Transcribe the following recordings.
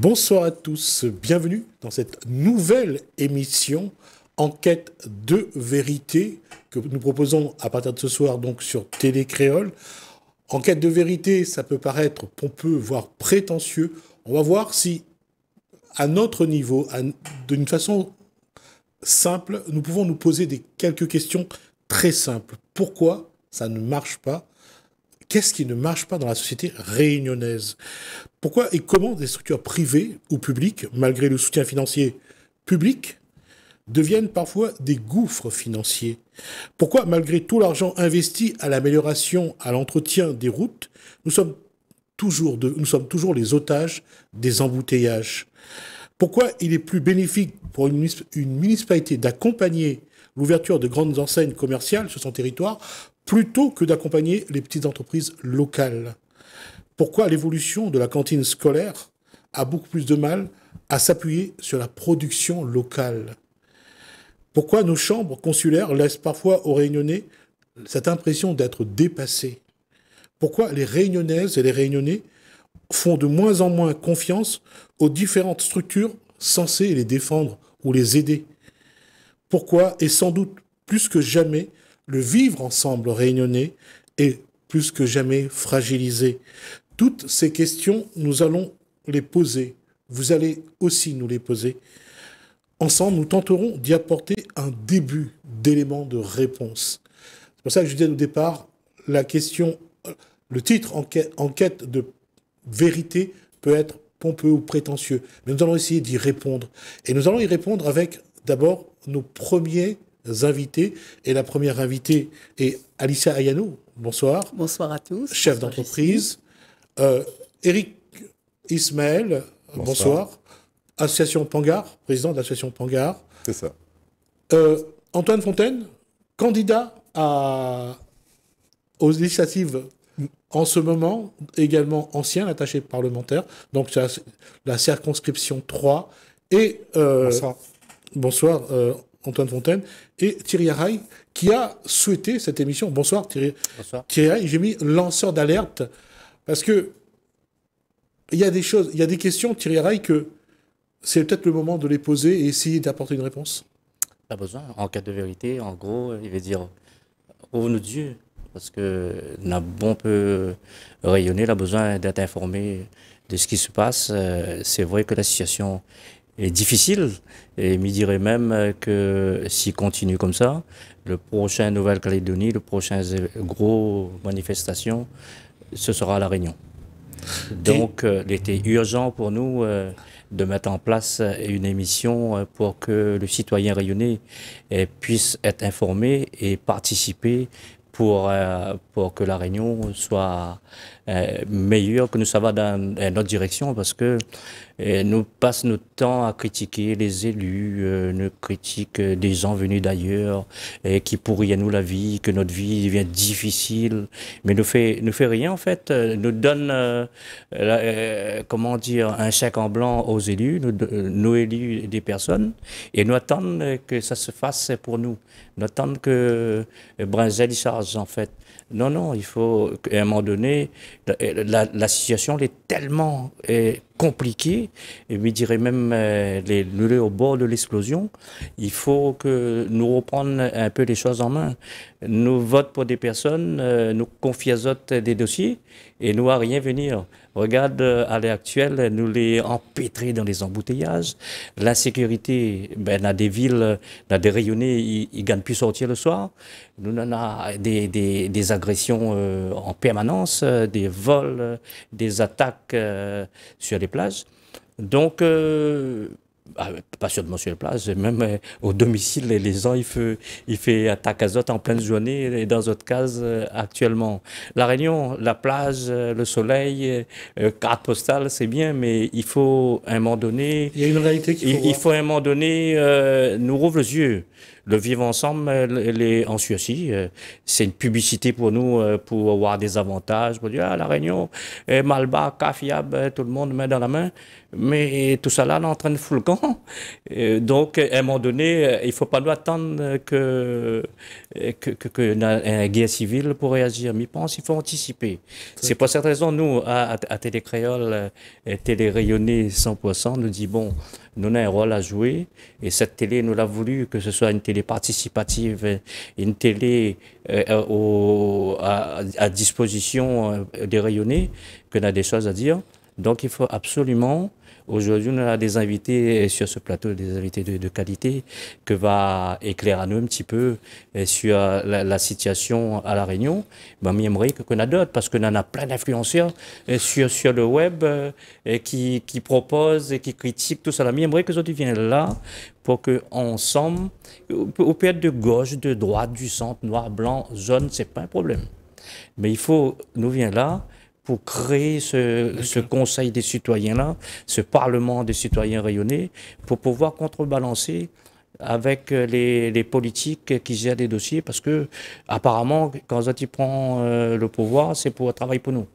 Bonsoir à tous, bienvenue dans cette nouvelle émission Enquête de vérité que nous proposons à partir de ce soir donc sur Télé Créole. Enquête de vérité, ça peut paraître pompeux, voire prétentieux. On va voir si, à notre niveau, d'une façon simple, nous pouvons nous poser quelques questions très simples. Pourquoi ça ne marche pas? Qu'est-ce qui ne marche pas dans la société réunionnaise? Pourquoi et comment des structures privées ou publiques, malgré le soutien financier public, deviennent parfois des gouffres financiers? Pourquoi, malgré tout l'argent investi à l'amélioration, à l'entretien des routes, nous sommes toujours les otages des embouteillages? Pourquoi il est plus bénéfique pour une municipalité d'accompagner l'ouverture de grandes enseignes commerciales sur son territoire plutôt que d'accompagner les petites entreprises locales? Pourquoi l'évolution de la cantine scolaire a beaucoup plus de mal à s'appuyer sur la production locale? Pourquoi nos chambres consulaires laissent parfois aux Réunionnais cette impression d'être dépassés? Pourquoi les Réunionnaises et les Réunionnais font de moins en moins confiance aux différentes structures censées les défendre ou les aider? Pourquoi, et sans doute plus que jamais, le vivre ensemble réunionnais est plus que jamais fragilisé? Toutes ces questions, nous allons les poser. Vous allez aussi nous les poser. Ensemble, nous tenterons d'y apporter un début d'éléments de réponse. C'est pour ça que je disais au départ, la question, le titre enquête de vérité peut être pompeux ou prétentieux. Mais nous allons essayer d'y répondre. Et nous allons y répondre avec d'abord nos premiers invités. Et la première invitée est Alicia Ayanou. Bonsoir. Bonsoir à tous. Chef d'entreprise. Éric Ismaël. Bonsoir. Association Pangar, président de l'association Pangar. C'est ça. Antoine Fontaine, candidat aux législatives en ce moment, également ancien attaché parlementaire, donc c'est la circonscription 3. Et bonsoir Antoine Fontaine. Et Thierry Haraï, qui a souhaité cette émission. Bonsoir Thierry. Bonsoir. Thierry Haraï, j'ai mis lanceur d'alerte, parce que il y a des questions, Thierry Haraï, que c'est peut-être le moment de les poser et essayer d'apporter une réponse. Pas besoin. En cas de vérité, en gros, il veut dire ouvre-nous Dieu. Parce que n'a bon peut rayonner, il a besoin d'être informé de ce qui se passe. C'est vrai que la situation est difficile. Et il me dirait même que s'il continue comme ça, le prochain Nouvelle-Calédonie, le prochain gros manifestation, ce sera à La Réunion. Donc, il était urgent pour nous de mettre en place une émission pour que le citoyen réunionnais puisse être informé et participer pour que La Réunion soit meilleure, que nous ça va dans notre direction, parce que nous passons notre temps à critiquer les élus, nous critiquons des gens venus d'ailleurs qui pourrissent à nous la vie, que notre vie devient difficile, mais ne fait rien en fait, nous donne comment dire, un chèque en blanc aux élus, nous élus des personnes, et nous attendons que ça se fasse pour nous. Nous attendons que Brinzel charge en fait. Non, il faut qu'à un moment donné, la situation est tellement compliquée, et je dirais même nous sommes au bord de l'explosion. Il faut que nous reprenions un peu les choses en main. Nous votons pour des personnes, nous confions aux autres des dossiers, et nous à rien venir. Regarde, à l'heure actuelle, nous les empêtrés dans les embouteillages. L'insécurité, dans des villes, dans des rayonnés, ils ne gagnent plus sortir le soir. Nous en avons des agressions en permanence, des vols, des attaques sur les plages. Donc, pas seulement sur les plages, même au domicile, les gens, ils font attaque à autres en pleine journée et dans d'autres cases actuellement. La Réunion, la plage, le soleil, carte postale, c'est bien, mais il faut à un moment donné... Il y a une réalité qu'il faut il faut à un moment donné nous rouvre les yeux. Le vivre ensemble, en sursis, c'est une publicité pour nous, pour avoir des avantages, pour dire, ah, la Réunion, Malba, Kafiab, tout le monde main dans la main. Mais tout ça là, on est en train de foutre le camp. Donc, à un moment donné, il ne faut pas nous attendre que une guerre civile pour réagir. Mais je pense qu'il faut anticiper. C'est pour cette raison, nous, à Télé Créole, Télé Rayonnée 100%, nous dit, bon, nous avons un rôle à jouer et cette télé, nous l'a voulu, que ce soit une télé participative, une télé à disposition des rayonnés, qu'on a des choses à dire. Donc il faut absolument, aujourd'hui on a des invités sur ce plateau, des invités de qualité, que va éclairer à nous un petit peu sur la situation à La Réunion. Ben, j'aimerais qu'on a d'autres, parce qu'on en a plein d'influenceurs sur le web qui proposent et qui critiquent tout ça. J'aimerais que autres viennent là pour qu'ensemble, on peut être de gauche, de droite, du centre, noir, blanc, jaune, c'est pas un problème. Mais il faut, nous viens là, pour créer ce conseil des citoyens-là, ce parlement des citoyens rayonnés, pour pouvoir contrebalancer avec les politiques qui gèrent des dossiers, parce que apparemment, quand Zoti prend le pouvoir, c'est pour travailler pour nous.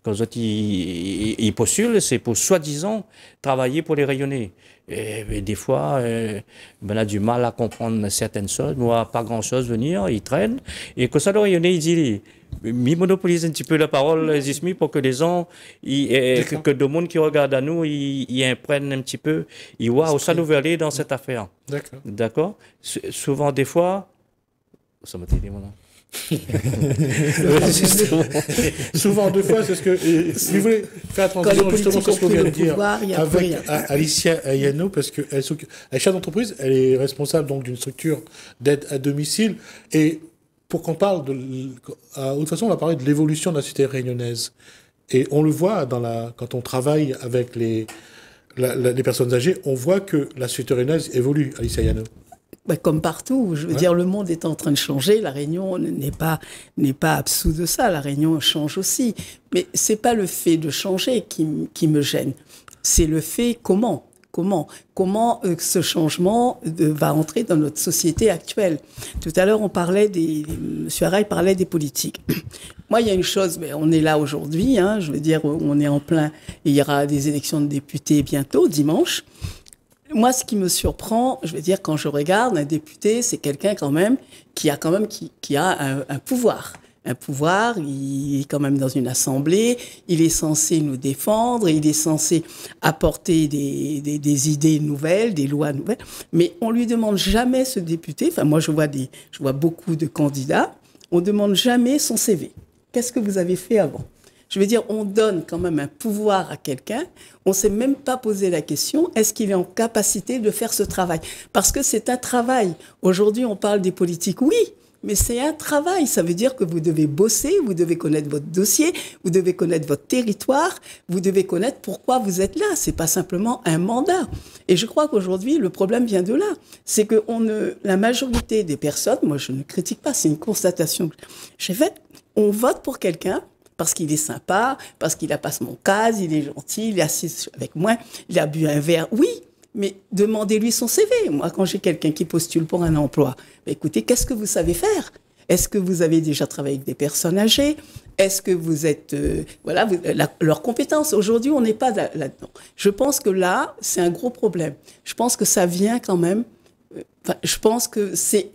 Quand il postule, c'est pour soi-disant travailler pour les rayonnés. Et des fois, on a du mal à comprendre certaines choses, on voit pas grand-chose venir, il traîne, et que ça le rayonné, il dit, il monopolise un petit peu la parole, Zismi, pour que les gens, que le monde qui regarde à nous, ils imprègnent un petit peu, ils voient où ça nous veut aller dans cette affaire. D'accord. D'accord. Souvent, des fois, ça m'a aidé, mon nom. Souvent, deux fois, c'est ce que. Si vous voulez faire la transition justement sur ce qu'on vient de dire avec Alicia Ayano, parce qu'elle est chef d'entreprise, elle est responsable donc d'une structure d'aide à domicile. Et pour qu'on parle de toute façon, on va parler de l'évolution de la société réunionnaise. Et on le voit quand on travaille avec les personnes âgées, on voit que la société réunionnaise évolue, Alicia Ayano. Bah, comme partout, je veux dire, le monde est en train de changer. La Réunion n'est pas absous de ça. La Réunion change aussi. Mais c'est pas le fait de changer qui me gêne. C'est le fait comment ce changement va entrer dans notre société actuelle. Tout à l'heure, Monsieur Araï parlait des politiques. Moi, il y a une chose, mais on est là aujourd'hui, hein, je veux dire, on est en plein, il y aura des élections de députés bientôt, dimanche. Moi, ce qui me surprend, je veux dire, quand je regarde un député, c'est quelqu'un quand même qui a un pouvoir. Un pouvoir, il est quand même dans une assemblée, il est censé nous défendre, il est censé apporter des idées nouvelles, des lois nouvelles, mais on lui demande jamais, ce député, enfin moi je vois beaucoup de candidats, on demande jamais son CV. Qu'est-ce que vous avez fait avant ? Je veux dire, on donne quand même un pouvoir à quelqu'un. On ne s'est même pas posé la question, est-ce qu'il est en capacité de faire ce travail ? Parce que c'est un travail. Aujourd'hui, on parle des politiques, oui, mais c'est un travail. Ça veut dire que vous devez bosser, vous devez connaître votre dossier, vous devez connaître votre territoire, vous devez connaître pourquoi vous êtes là. C'est pas simplement un mandat. Et je crois qu'aujourd'hui, le problème vient de là. C'est que la majorité des personnes, moi je ne critique pas, c'est une constatation que j'ai faite, on vote pour quelqu'un parce qu'il est sympa, parce qu'il a passé mon case, il est gentil, il est assis avec moi, il a bu un verre. Oui, mais demandez-lui son CV. Moi, quand j'ai quelqu'un qui postule pour un emploi, écoutez, qu'est-ce que vous savez faire ? Est-ce que vous avez déjà travaillé avec des personnes âgées ? Est-ce que vous êtes... leurs compétences. Aujourd'hui, on n'est pas là-dedans. Je pense que là, c'est un gros problème. Je pense que ça vient quand même... je pense que c'est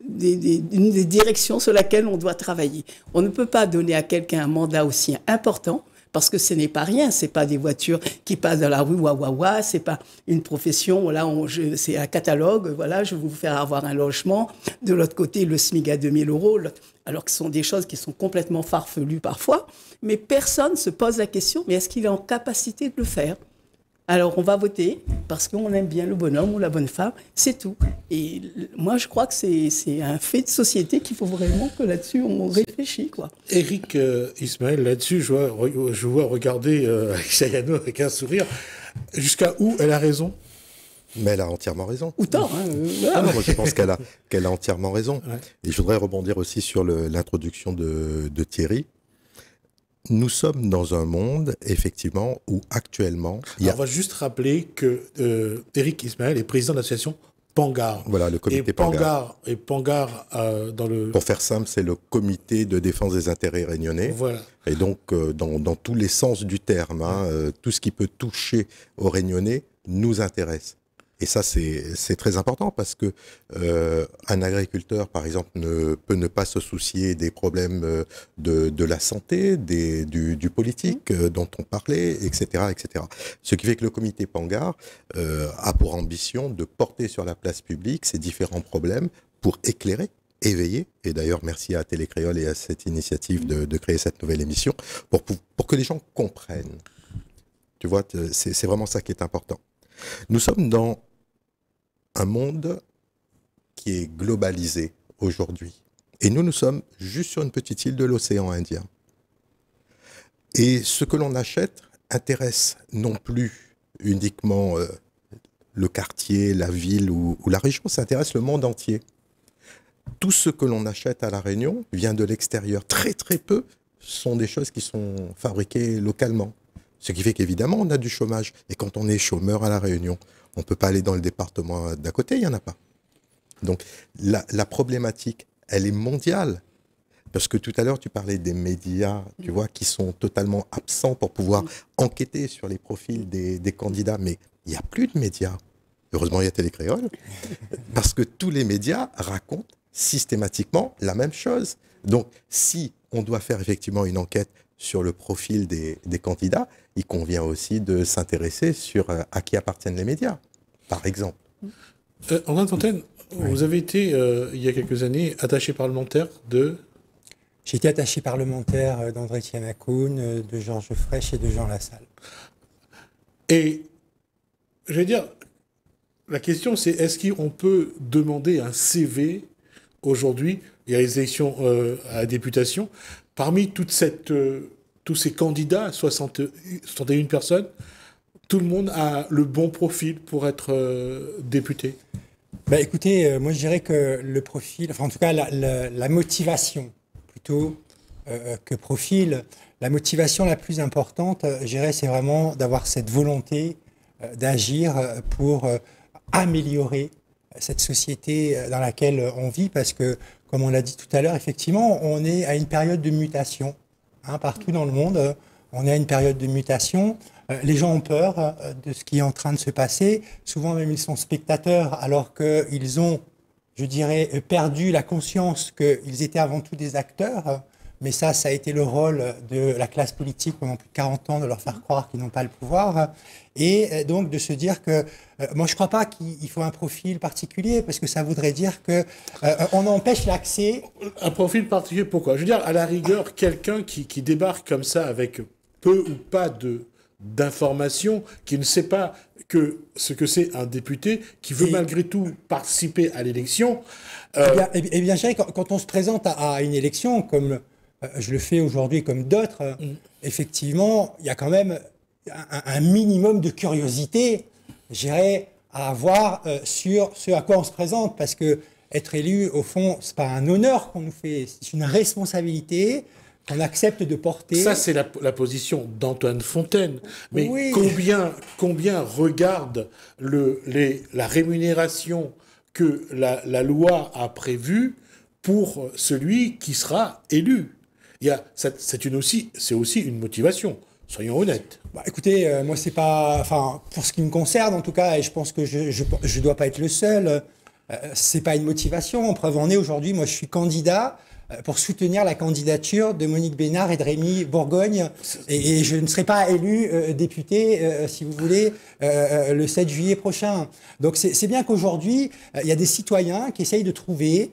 une des directions sur laquelle on doit travailler. On ne peut pas donner à quelqu'un un mandat aussi important parce que ce n'est pas rien. C'est pas des voitures qui passent dans la rue, ouah, c'est pas une profession. Voilà, c'est un catalogue. Voilà, je vais vous faire avoir un logement. De l'autre côté, le SMIC à 2000 €. Alors que ce sont des choses qui sont complètement farfelues parfois. Mais personne se pose la question, mais est-ce qu'il est en capacité de le faire ? Alors, on va voter parce qu'on aime bien le bonhomme ou la bonne femme, c'est tout. Et moi, je crois que c'est un fait de société qu'il faut vraiment que là-dessus, on réfléchisse, quoi. Éric Ismaël, là-dessus, je vois regarder Ayano avec un sourire. Jusqu'à où elle a raison ? Mais elle a entièrement raison. Ou tort, hein. Non, moi, je pense qu'elle a entièrement raison. Ouais. Et je voudrais rebondir aussi sur l'introduction de Thierry. Nous sommes dans un monde, effectivement, où actuellement... On va juste rappeler que Éric Ismaël est président de l'association Pangar. Voilà, le comité Pangar. Et Pangar, dans le... Pour faire simple, c'est le comité de défense des intérêts réunionnais. Voilà. Et donc, dans tous les sens du terme, tout ce qui peut toucher aux Réunionnais nous intéresse. Et ça, c'est très important parce que un agriculteur, par exemple, peut ne pas se soucier des problèmes de la santé, du politique dont on parlait, etc., etc. Ce qui fait que le comité Pangar a pour ambition de porter sur la place publique ces différents problèmes pour éclairer, éveiller, et d'ailleurs merci à Télécréole et à cette initiative de créer cette nouvelle émission, pour que les gens comprennent. Tu vois, c'est vraiment ça qui est important. Nous sommes dans un monde qui est globalisé aujourd'hui. Et nous sommes juste sur une petite île de l'océan Indien. Et ce que l'on achète intéresse non plus uniquement le quartier, la ville ou la région, ça intéresse le monde entier. Tout ce que l'on achète à La Réunion vient de l'extérieur. Très très peu sont des choses qui sont fabriquées localement. Ce qui fait qu'évidemment, on a du chômage. Et quand on est chômeur à La Réunion, on ne peut pas aller dans le département d'à côté, il n'y en a pas. Donc la problématique, elle est mondiale. Parce que tout à l'heure, tu parlais des médias, tu vois, qui sont totalement absents pour pouvoir enquêter sur les profils des candidats. Mais il n'y a plus de médias. Heureusement, il y a Télécréole. Parce que tous les médias racontent systématiquement la même chose. Donc, si on doit faire effectivement une enquête sur le profil des candidats, il convient aussi de s'intéresser sur à qui appartiennent les médias, par exemple. Antoine Fontaine, vous avez été, il y a quelques années, attaché parlementaire de... J'ai été attaché parlementaire d'André Tianakoun, de Georges Frêche et de Jean Lassalle. Et, je vais dire, la question c'est, est-ce qu'on peut demander un CV aujourd'hui, il y a les élections à la députation, parmi tous ces candidats, 61 personnes, tout le monde a le bon profil pour être député? Bah écoutez, moi je dirais que le profil, enfin en tout cas la motivation plutôt que profil, la motivation la plus importante, je dirais, c'est vraiment d'avoir cette volonté d'agir pour améliorer cette société dans laquelle on vit, parce que, comme on l'a dit tout à l'heure, effectivement, on est à une période de mutation. Partout dans le monde, on est à une période de mutation. Les gens ont peur de ce qui est en train de se passer. Souvent même, ils sont spectateurs alors qu'ils ont, je dirais, perdu la conscience qu'ils étaient avant tout des acteurs. Mais ça a été le rôle de la classe politique pendant plus de 40 ans, de leur faire croire qu'ils n'ont pas le pouvoir. Et donc de se dire que, moi je ne crois pas qu'il faut un profil particulier, parce que ça voudrait dire qu'on empêche l'accès. Un profil particulier, pourquoi? Je veux dire, à la rigueur, quelqu'un qui débarque comme ça avec peu ou pas d'informations, qui ne sait pas ce que c'est un député, qui veut malgré tout participer à l'élection. Eh bien, je dirais, quand on se présente à une élection, comme je le fais aujourd'hui, comme d'autres, effectivement, il y a quand même un minimum de curiosité, je dirais, à avoir sur ce à quoi on se présente, parce que être élu, au fond, c'est pas un honneur qu'on nous fait, c'est une responsabilité qu'on accepte de porter. Ça, c'est la position d'Antoine Fontaine. Mais oui. combien regarde la rémunération que la loi a prévue pour celui qui sera élu? C'est aussi une motivation. Soyons honnêtes. Bah, écoutez, moi c'est pas, enfin pour ce qui me concerne en tout cas, et je pense que je dois pas être le seul. C'est pas une motivation. Preuve en est, aujourd'hui, moi je suis candidat pour soutenir la candidature de Monique Bénard et de Rémi Bourgogne, et je ne serai pas élu député, si vous voulez, le 7 juillet prochain. Donc c'est bien qu'aujourd'hui, il y a des citoyens qui essayent de trouver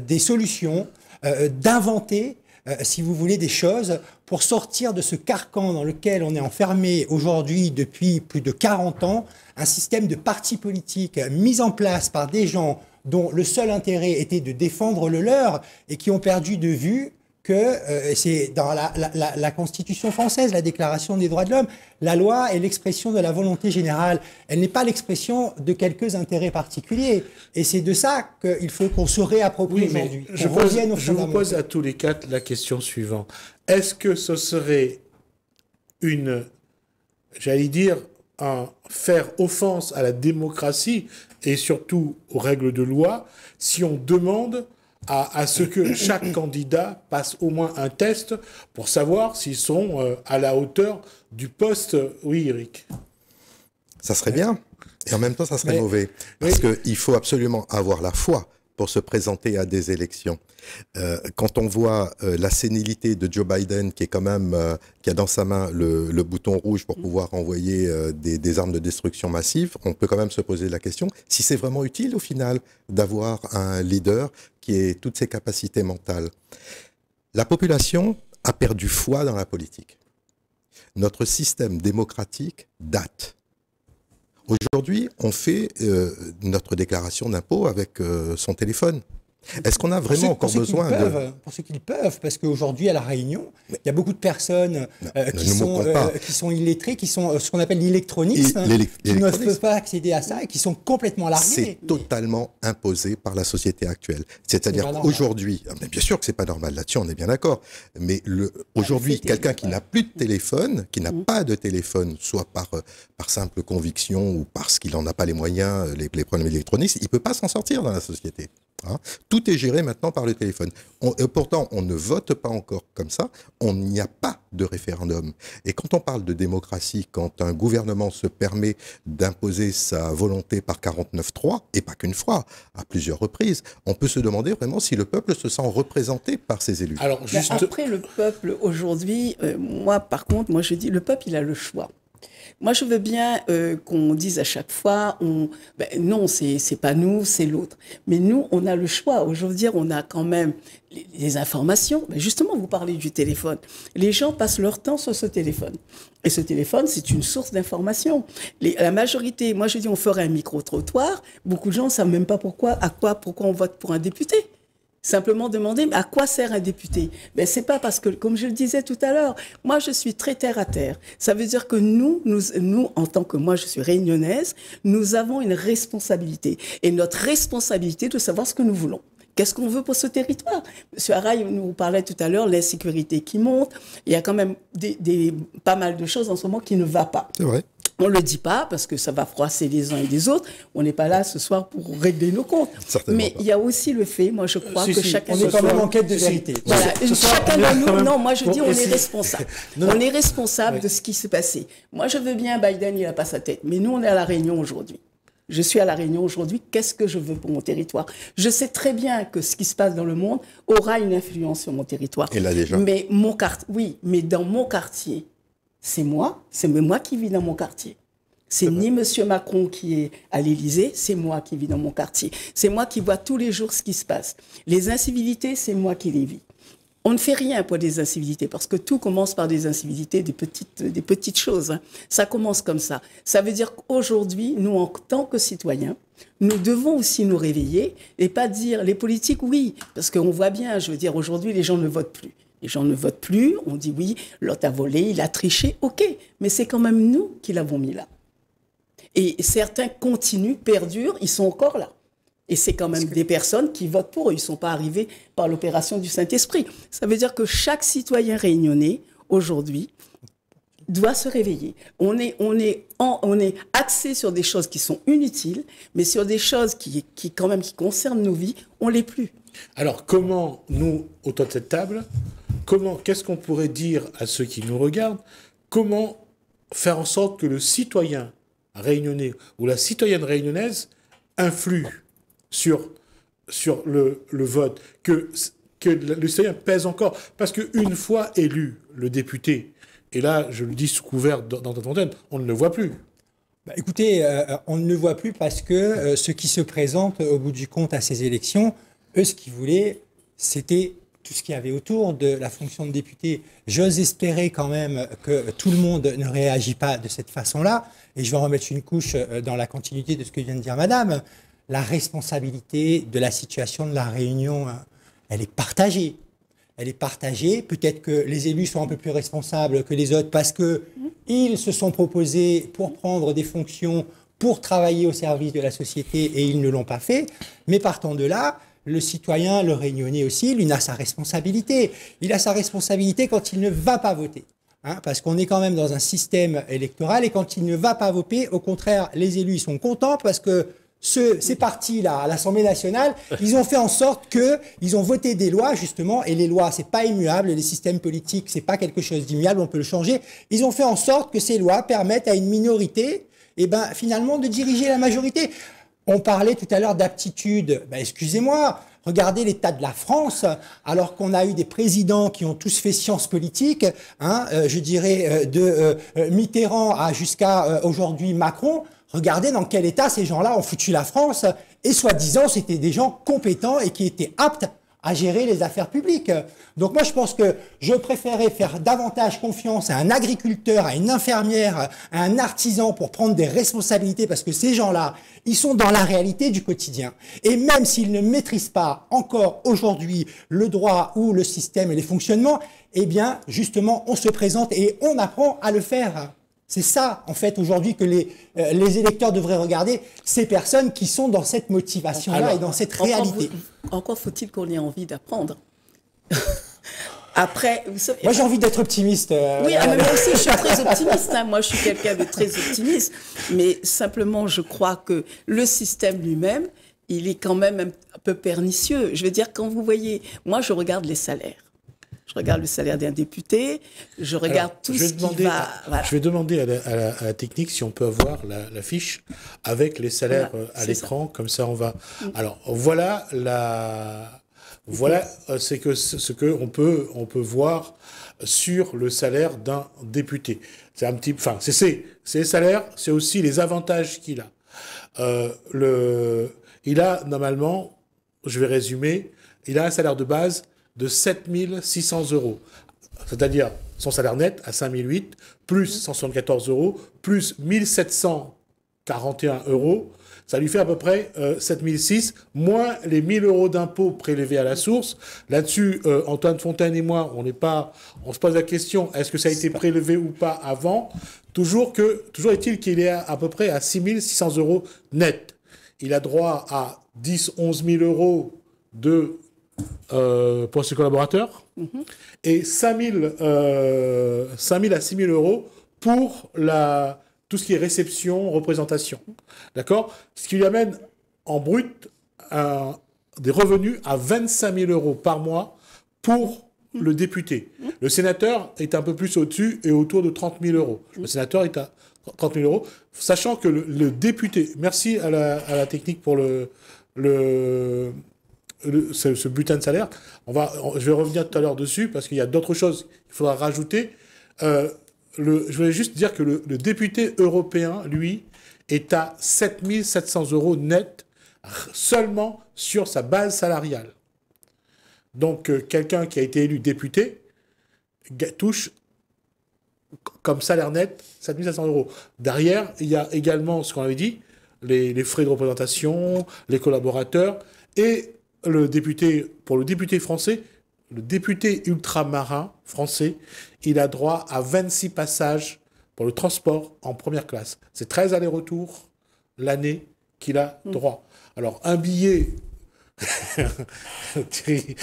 des solutions, d'inventer, si vous voulez, des choses pour sortir de ce carcan dans lequel on est enfermé aujourd'hui depuis plus de 40 ans, un système de partis politiques mis en place par des gens dont le seul intérêt était de défendre le leur, et qui ont perdu de vue que c'est dans la Constitution française, la Déclaration des droits de l'homme, la loi est l'expression de la volonté générale. Elle n'est pas l'expression de quelques intérêts particuliers. Et c'est de ça qu'il faut qu'on se réapproprie aujourd'hui. Je vous pose à tous les quatre la question suivante. Est-ce que ce serait j'allais dire, faire offense à la démocratie et surtout aux règles de loi si on demande à ce que chaque candidat passe au moins un test pour savoir s'ils sont à la hauteur du poste. Oui, Eric. Ça serait bien, et en même temps, ça serait mauvais. Parce qu'il faut absolument avoir la foi pour se présenter à des élections. Quand on voit la sénilité de Joe Biden, qui est quand même, qui a dans sa main le bouton rouge pour pouvoir envoyer des armes de destruction massive, on peut quand même se poser la question si c'est vraiment utile au final d'avoir un leader qui ait toutes ses capacités mentales. La population a perdu foi dans la politique. Notre système démocratique date. Aujourd'hui, on fait notre déclaration d'impôt avec son téléphone. Est-ce qu'on a vraiment encore besoin de... Pour ceux qui le peuvent, parce qu'aujourd'hui, à La Réunion, il y a beaucoup de personnes qui sont illettrées, qui sont ce qu'on appelle l'électronisme, qui ne peuvent pas accéder à ça et qui sont complètement largués. C'est totalement imposé par la société actuelle. C'est-à-dire qu'aujourd'hui, bien sûr que c'est pas normal, là-dessus on est bien d'accord, mais aujourd'hui, quelqu'un qui n'a plus de téléphone, qui n'a pas de téléphone, soit par simple conviction ou parce qu'il n'en a pas les moyens, les problèmes électroniques, il ne peut pas s'en sortir dans la société. Hein. Tout est géré maintenant par le téléphone. Pourtant, on ne vote pas encore comme ça. On n'y a pas de référendum. Et quand on parle de démocratie, quand un gouvernement se permet d'imposer sa volonté par 49.3, et pas qu'une fois, à plusieurs reprises, on peut se demander vraiment si le peuple se sent représenté par ses élus. Alors, après, le peuple, aujourd'hui, par contre, je dis, le peuple, il a le choix. Moi, je veux bien qu'on dise à chaque fois, non, c'est pas nous, c'est l'autre. Mais nous, on a le choix. Aujourd'hui, on a quand même les informations. Mais justement, vous parlez du téléphone. Les gens passent leur temps sur ce téléphone. Et ce téléphone, c'est une source d'information. La majorité, moi, je dis, on ferait un micro-trottoir. Beaucoup de gens ne savent même pas pourquoi on vote pour un député. Simplement demander, mais à quoi sert un député? Ben, c'est pas parce que, comme je le disais tout à l'heure, moi, je suis très terre à terre. Ça veut dire que nous, en tant que moi, je suis réunionnaise, nous avons une responsabilité. Et notre responsabilité de savoir ce que nous voulons. Qu'est-ce qu'on veut pour ce territoire? Monsieur Araï nous parlait tout à l'heure, l'insécurité qui monte. Il y a quand même pas mal de choses en ce moment qui ne va pas. C'est vrai. On ne le dit pas parce que ça va froisser les uns et les autres. On n'est pas là ce soir pour régler nos comptes. Mais il y a aussi le fait, moi je crois que chacun... On est quand même en quête de vérité. Voilà, chacun de nous, non, moi je dis on est responsable. On est responsable de ce qui s'est passé. Moi je veux bien, Biden il n'a pas sa tête, mais nous on est à La Réunion aujourd'hui. Je suis à La Réunion aujourd'hui, qu'est-ce que je veux pour mon territoire? Je sais très bien que ce qui se passe dans le monde aura une influence sur mon territoire. Et là déjà. Mais oui, mais dans mon quartier, c'est moi qui vis dans mon quartier. C'est ni M. Macron qui est à l'Élysée, c'est moi qui vis dans mon quartier. C'est moi qui vois tous les jours ce qui se passe. Les incivilités, c'est moi qui les vis. On ne fait rien pour des incivilités, parce que tout commence par des incivilités, des petites choses. Hein. Ça commence comme ça. Ça veut dire qu'aujourd'hui, nous, en tant que citoyens, nous devons aussi nous réveiller et pas dire les politiques, oui, parce qu'on voit bien, je veux dire, aujourd'hui, les gens ne votent plus. Les gens ne votent plus, on dit oui, l'autre a volé, il a triché, ok, mais c'est quand même nous qui l'avons mis là. Et certains continuent, perdurent, ils sont encore là. Et c'est quand même des personnes qui votent pour eux, ils ne sont pas arrivés par l'opération du Saint-Esprit. Ça veut dire que chaque citoyen réunionnais, aujourd'hui, doit se réveiller. On est axé sur des choses qui sont inutiles, mais sur des choses qui concernent nos vies, on ne l'est plus. Alors, comment, nous, autour de cette table, qu'est-ce qu'on pourrait dire à ceux qui nous regardent? Comment faire en sorte que le citoyen réunionnais ou la citoyenne réunionnaise influe sur le vote, que le citoyen pèse encore? Parce qu'une fois élu, le député, et là, je le dis sous couvert dans ta antenne, on ne le voit plus. Bah, écoutez, on ne le voit plus parce que ceux qui se présentent au bout du compte à ces élections, eux, ce qu'ils voulaient, c'était tout ce qu'il y avait autour de la fonction de député. J'ose espérer quand même que tout le monde ne réagit pas de cette façon-là. Et je vais en remettre une couche dans la continuité de ce que vient de dire Madame. La responsabilité de la situation de La Réunion, elle est partagée. Elle est partagée. Peut-être que les élus sont un peu plus responsables que les autres parce qu'ils se sont proposés pour prendre des fonctions, pour travailler au service de la société et ils ne l'ont pas fait. Mais partant de là, le citoyen, le réunionnais aussi, il a sa responsabilité. Il a sa responsabilité quand il ne va pas voter. Hein, parce qu'on est quand même dans un système électoral et quand il ne va pas voter, au contraire, les élus ils sont contents parce que ces partis-là, à l'Assemblée nationale, ils ont fait en sorte qu'ils ont voté des lois, justement, et les lois, c'est pas immuable, les systèmes politiques, c'est pas quelque chose d'immuable, on peut le changer. Ils ont fait en sorte que ces lois permettent à une minorité, finalement, de diriger la majorité. On parlait tout à l'heure d'aptitude. Excusez-moi, regardez l'état de la France, alors qu'on a eu des présidents qui ont tous fait sciences politiques, je dirais de Mitterrand à jusqu'à aujourd'hui Macron. Regardez dans quel état ces gens-là ont foutu la France, et soi-disant c'était des gens compétents et qui étaient aptes à gérer les affaires publiques. Donc moi je pense que je préférais faire davantage confiance à un agriculteur, à une infirmière, à un artisan pour prendre des responsabilités, parce que ces gens-là, ils sont dans la réalité du quotidien. Et même s'ils ne maîtrisent pas encore aujourd'hui le droit ou le système et les fonctionnements, justement on se présente et on apprend à le faire. C'est ça, en fait, aujourd'hui que les électeurs devraient regarder, ces personnes qui sont dans cette motivation-là et dans cette réalité. Encore faut-il qu'on ait envie d'apprendre. Après, vous savez, moi, j'ai envie d'être optimiste. Oui, mais moi aussi, je suis très optimiste. Moi, je suis quelqu'un de très optimiste. Mais simplement, je crois que le système lui-même, il est quand même un peu pernicieux. Je veux dire, quand vous voyez, moi, je regarde les salaires. Je regarde le salaire d'un député, je regarde tout ce qui va... Voilà. Je vais demander à la technique si on peut avoir la fiche avec les salaires à l'écran, comme ça on va... Alors voilà c'est que ce que on peut voir sur le salaire d'un député. C'est un petit... Enfin, c'est les salaires, c'est aussi les avantages qu'il a. Il a normalement, je vais résumer, il a un salaire de base de 7 600 €, c'est-à-dire son salaire net à 5 008, plus 174 €, plus 1 741 €, ça lui fait à peu près 7 600, moins les 1 000 € d'impôts prélevés à la source. Là-dessus, Antoine Fontaine et moi, on se pose la question, est-ce que ça a été prélevé ou pas avant? Toujours est-il qu'il est à peu près à 6 600 € net. Il a droit à 10-11 000 € pour ses collaborateurs, et 5 000 à 6 000 € pour tout ce qui est réception, représentation. D'accord? Ce qui lui amène en brut des revenus à 25 000 € par mois pour le député. Le sénateur est un peu plus au-dessus et autour de 30 000 €. Le sénateur est à 30 000 €, sachant que le député... Merci à la technique pour ce butin de salaire. Je vais revenir tout à l'heure dessus parce qu'il y a d'autres choses qu'il faudra rajouter. Je voulais juste dire que le député européen, lui, est à 7 700 € net seulement sur sa base salariale. Donc, quelqu'un qui a été élu député touche comme salaire net 7 700 €. Derrière, il y a également, ce qu'on avait dit, les frais de représentation, les collaborateurs et pour le député français, le député ultramarin français, il a droit à 26 passages pour le transport en première classe. C'est 13 allers-retours l'année qu'il a droit. Alors, un billet... Thierry,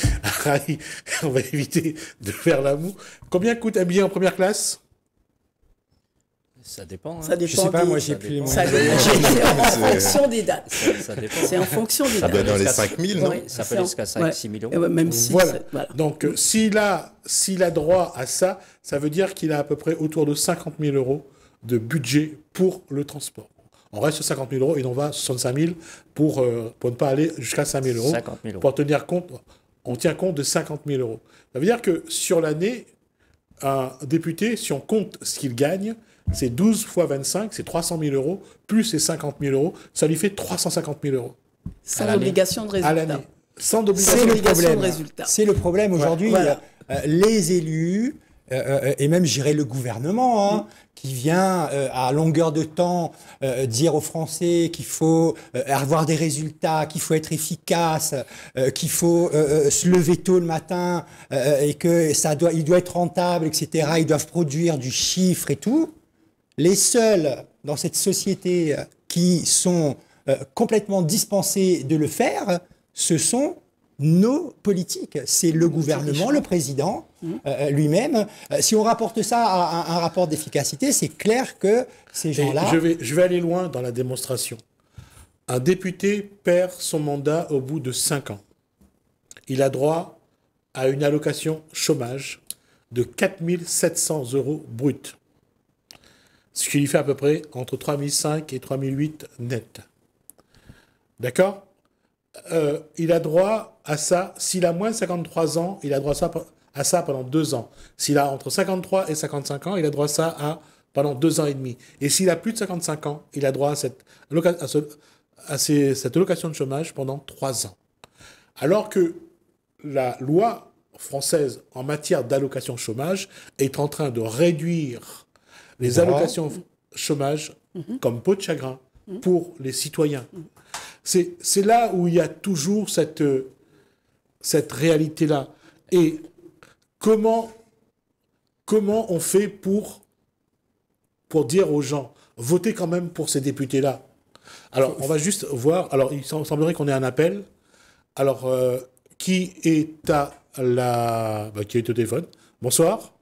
on va éviter de faire la moue. Combien coûte un billet en première classe ? Ça dépend. Ça dépend. Je sais pas, moi j'ai plus les moyens. C'est en fonction des dates. Ça dépend. C'est en fonction des dates. Ça doit dans les 5 000, non? Oui, Ça peut aller jusqu'à 5-6 000 €. Même si. Voilà. Voilà. Donc, s'il a droit à ça, ça veut dire qu'il a à peu près autour de 50 000 € de budget pour le transport. On reste sur 50 000 €, il en va 65 000 pour ne pas aller jusqu'à 5 000 €. 50 000 €. Pour tenir compte, on tient compte de 50 000 €. Ça veut dire que sur l'année, un député, si on compte ce qu'il gagne, c'est 12 fois 25, c'est 300 000 €, plus ces 50 000 €, ça lui fait 350 000 €. Sans obligation de À l'année. résultat. Sans C'est le obligation problème. de résultat. C'est le problème aujourd'hui. Voilà. Les élus, et même, je dirais, le gouvernement, qui vient à longueur de temps dire aux Français qu'il faut avoir des résultats, qu'il faut être efficace, qu'il faut se lever tôt le matin et que il doit être rentable, etc. Ils doivent produire du chiffre et tout. Les seuls dans cette société qui sont complètement dispensés de le faire, ce sont nos politiques. C'est le gouvernement, le président lui-même. Si on rapporte ça à un rapport d'efficacité, c'est clair que ces gens-là... Je vais aller loin dans la démonstration. Un député perd son mandat au bout de 5 ans. Il a droit à une allocation chômage de 4 700 € brut, ce qui lui fait à peu près entre 3 500 et 3 800 net. D'accord? Il a droit à ça, s'il a moins de 53 ans, il a droit à ça pendant 2 ans. S'il a entre 53 et 55 ans, il a droit à ça pendant 2 ans et demi. Et s'il a plus de 55 ans, il a droit à cette allocation de chômage pendant 3 ans. Alors que la loi française en matière d'allocation chômage est en train de réduire les allocations chômage comme peau de chagrin pour les citoyens. C'est là où il y a toujours cette réalité-là. Et comment on fait pour dire aux gens, votez quand même pour ces députés-là? Alors, on va juste voir. Alors, il semblerait qu'on ait un appel. Alors, qui est qui est au téléphone? Bonsoir.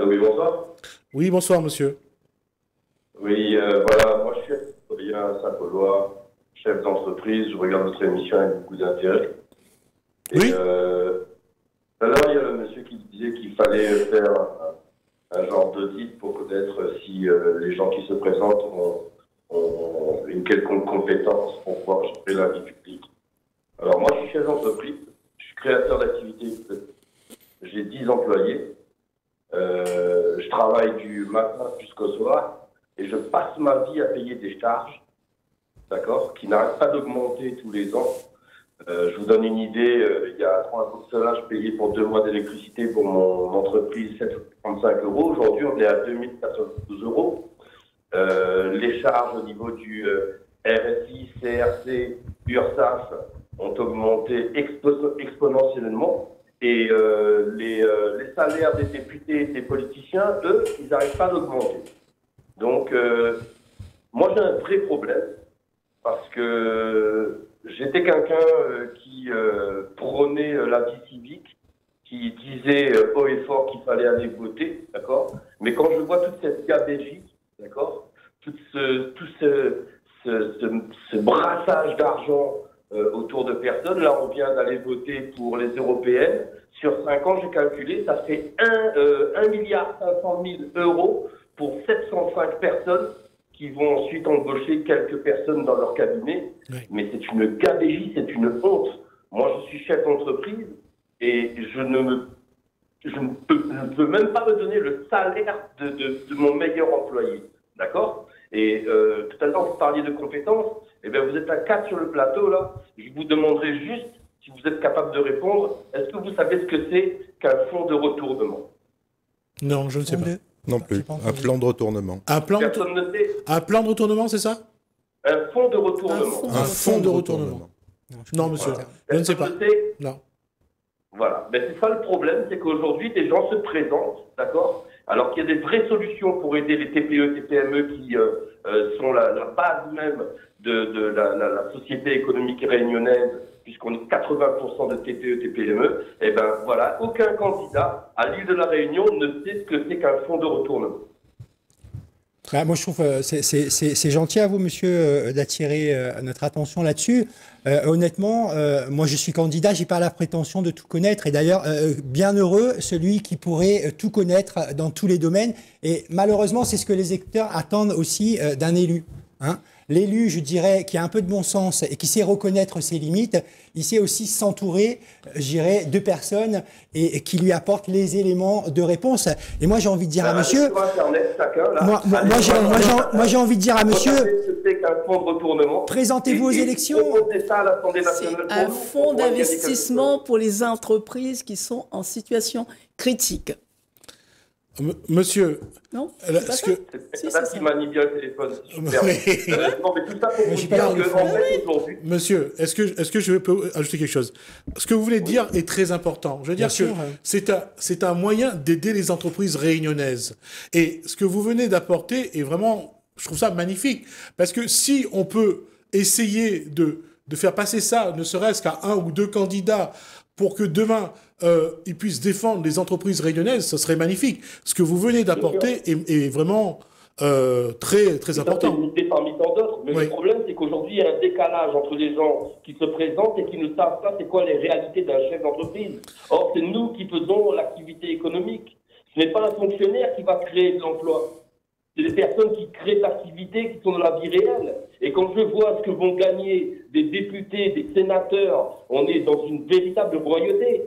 Oui, bonsoir. Oui, bonsoir, monsieur. Oui, voilà, moi je suis citoyen Saint-Paulois, chef d'entreprise, je regarde votre émission avec beaucoup d'intérêt. Oui. Alors, il y a le monsieur qui disait qu'il fallait faire un genre d'audit pour connaître si les gens qui se présentent ont une quelconque compétence pour pouvoir gérer la vie publique. Alors, moi, je suis chef d'entreprise, je suis créateur d'activités, j'ai 10 employés, je travaille du matin jusqu'au soir et je passe ma vie à payer des charges, d'accord, qui n'arrêtent pas d'augmenter tous les ans. Je vous donne une idée, il y a 3 ans de cela, je payais pour 2 mois d'électricité pour mon entreprise 735 €. Aujourd'hui, on est à 2092 €. Les charges au niveau du RSI, CRC, URSSAF ont augmenté exponentiellement. Et les salaires des députés et des politiciens, eux, ils n'arrêtent pas d'augmenter. Donc, moi, j'ai un vrai problème parce que j'étais quelqu'un qui prônait la vie civique, qui disait haut et fort qu'il fallait aller voter, d'accord? Mais quand je vois toute cette gabegie, d'accord, tout ce brassage d'argent autour de personnes, là on vient d'aller voter pour les européennes, sur 5 ans j'ai calculé, ça fait 1,5 milliard € pour 705 personnes qui vont ensuite embaucher quelques personnes dans leur cabinet. Oui. Mais c'est une gabegie, c'est une honte. Moi, je suis chef d'entreprise et je ne peux même pas me donner le salaire de mon meilleur employé. D'accord? Et tout à l'heure, vous parliez de compétences. Eh bien, vous êtes à 4 sur le plateau, là. Je vous demanderai juste, si vous êtes capable de répondre, est-ce que vous savez ce que c'est qu'un fonds de retournement? Non, je ne sais pas. Non plus. Un plan de retournement. Un plan de retournement, c'est ça? Un fonds de retournement. Un fonds de retournement. Non, monsieur, voilà. Je ne sais pas. Non. Voilà. Mais c'est ça le problème, c'est qu'aujourd'hui, des gens se présentent, d'accord, alors qu'il y a des vraies solutions pour aider les TPE, TPME qui sont la base même de la société économique réunionnaise, puisqu'on est 80% de TPE, TPME, et ben voilà, aucun candidat à l'île de la Réunion ne sait ce que c'est qu'un fonds de retournement. Ah, moi, je trouve c'est gentil à vous, monsieur, d'attirer notre attention là-dessus. Honnêtement, moi, je suis candidat, j'ai pas la prétention de tout connaître. Et d'ailleurs, bien heureux celui qui pourrait tout connaître dans tous les domaines. Et malheureusement, c'est ce que les électeurs attendent aussi d'un élu. Hein. L'élu, je dirais, qui a un peu de bon sens et qui sait reconnaître ses limites, il sait aussi s'entourer, je dirais, de personnes et qui lui apportent les éléments de réponse. Et moi, j'ai envie de dire à monsieur... Moi, j'ai envie de dire à monsieur... Présentez-vous aux élections. C'est un fonds d'investissement pour les entreprises qui sont en situation critique. Monsieur, non, c'est ça qui manie bien le téléphone. Non, mais tout ça pour vous dire qu'en fait, aujourd'hui... Monsieur, est-ce que je peux ajouter quelque chose? Ce que vous voulez dire est très important. Je veux dire que c'est un moyen d'aider les entreprises réunionnaises. Et ce que vous venez d'apporter est vraiment, je trouve ça magnifique. Parce que si on peut essayer de faire passer ça, ne serait-ce qu'à 1 ou 2 candidats, pour que demain, ils puissent défendre les entreprises réunionnaises, ce serait magnifique. Ce que vous venez d'apporter est vraiment très, très important. C'est une idée parmi tant d'autres. Mais le problème, c'est qu'aujourd'hui, il y a un décalage entre les gens qui se présentent et qui ne savent pas c'est quoi les réalités d'un chef d'entreprise. Or, c'est nous qui faisons l'activité économique. Ce n'est pas un fonctionnaire qui va créer de l'emploi. C'est des personnes qui créent de l'activité, qui sont dans la vie réelle. Et quand je vois ce que vont gagner des députés, des sénateurs, on est dans une véritable royauté.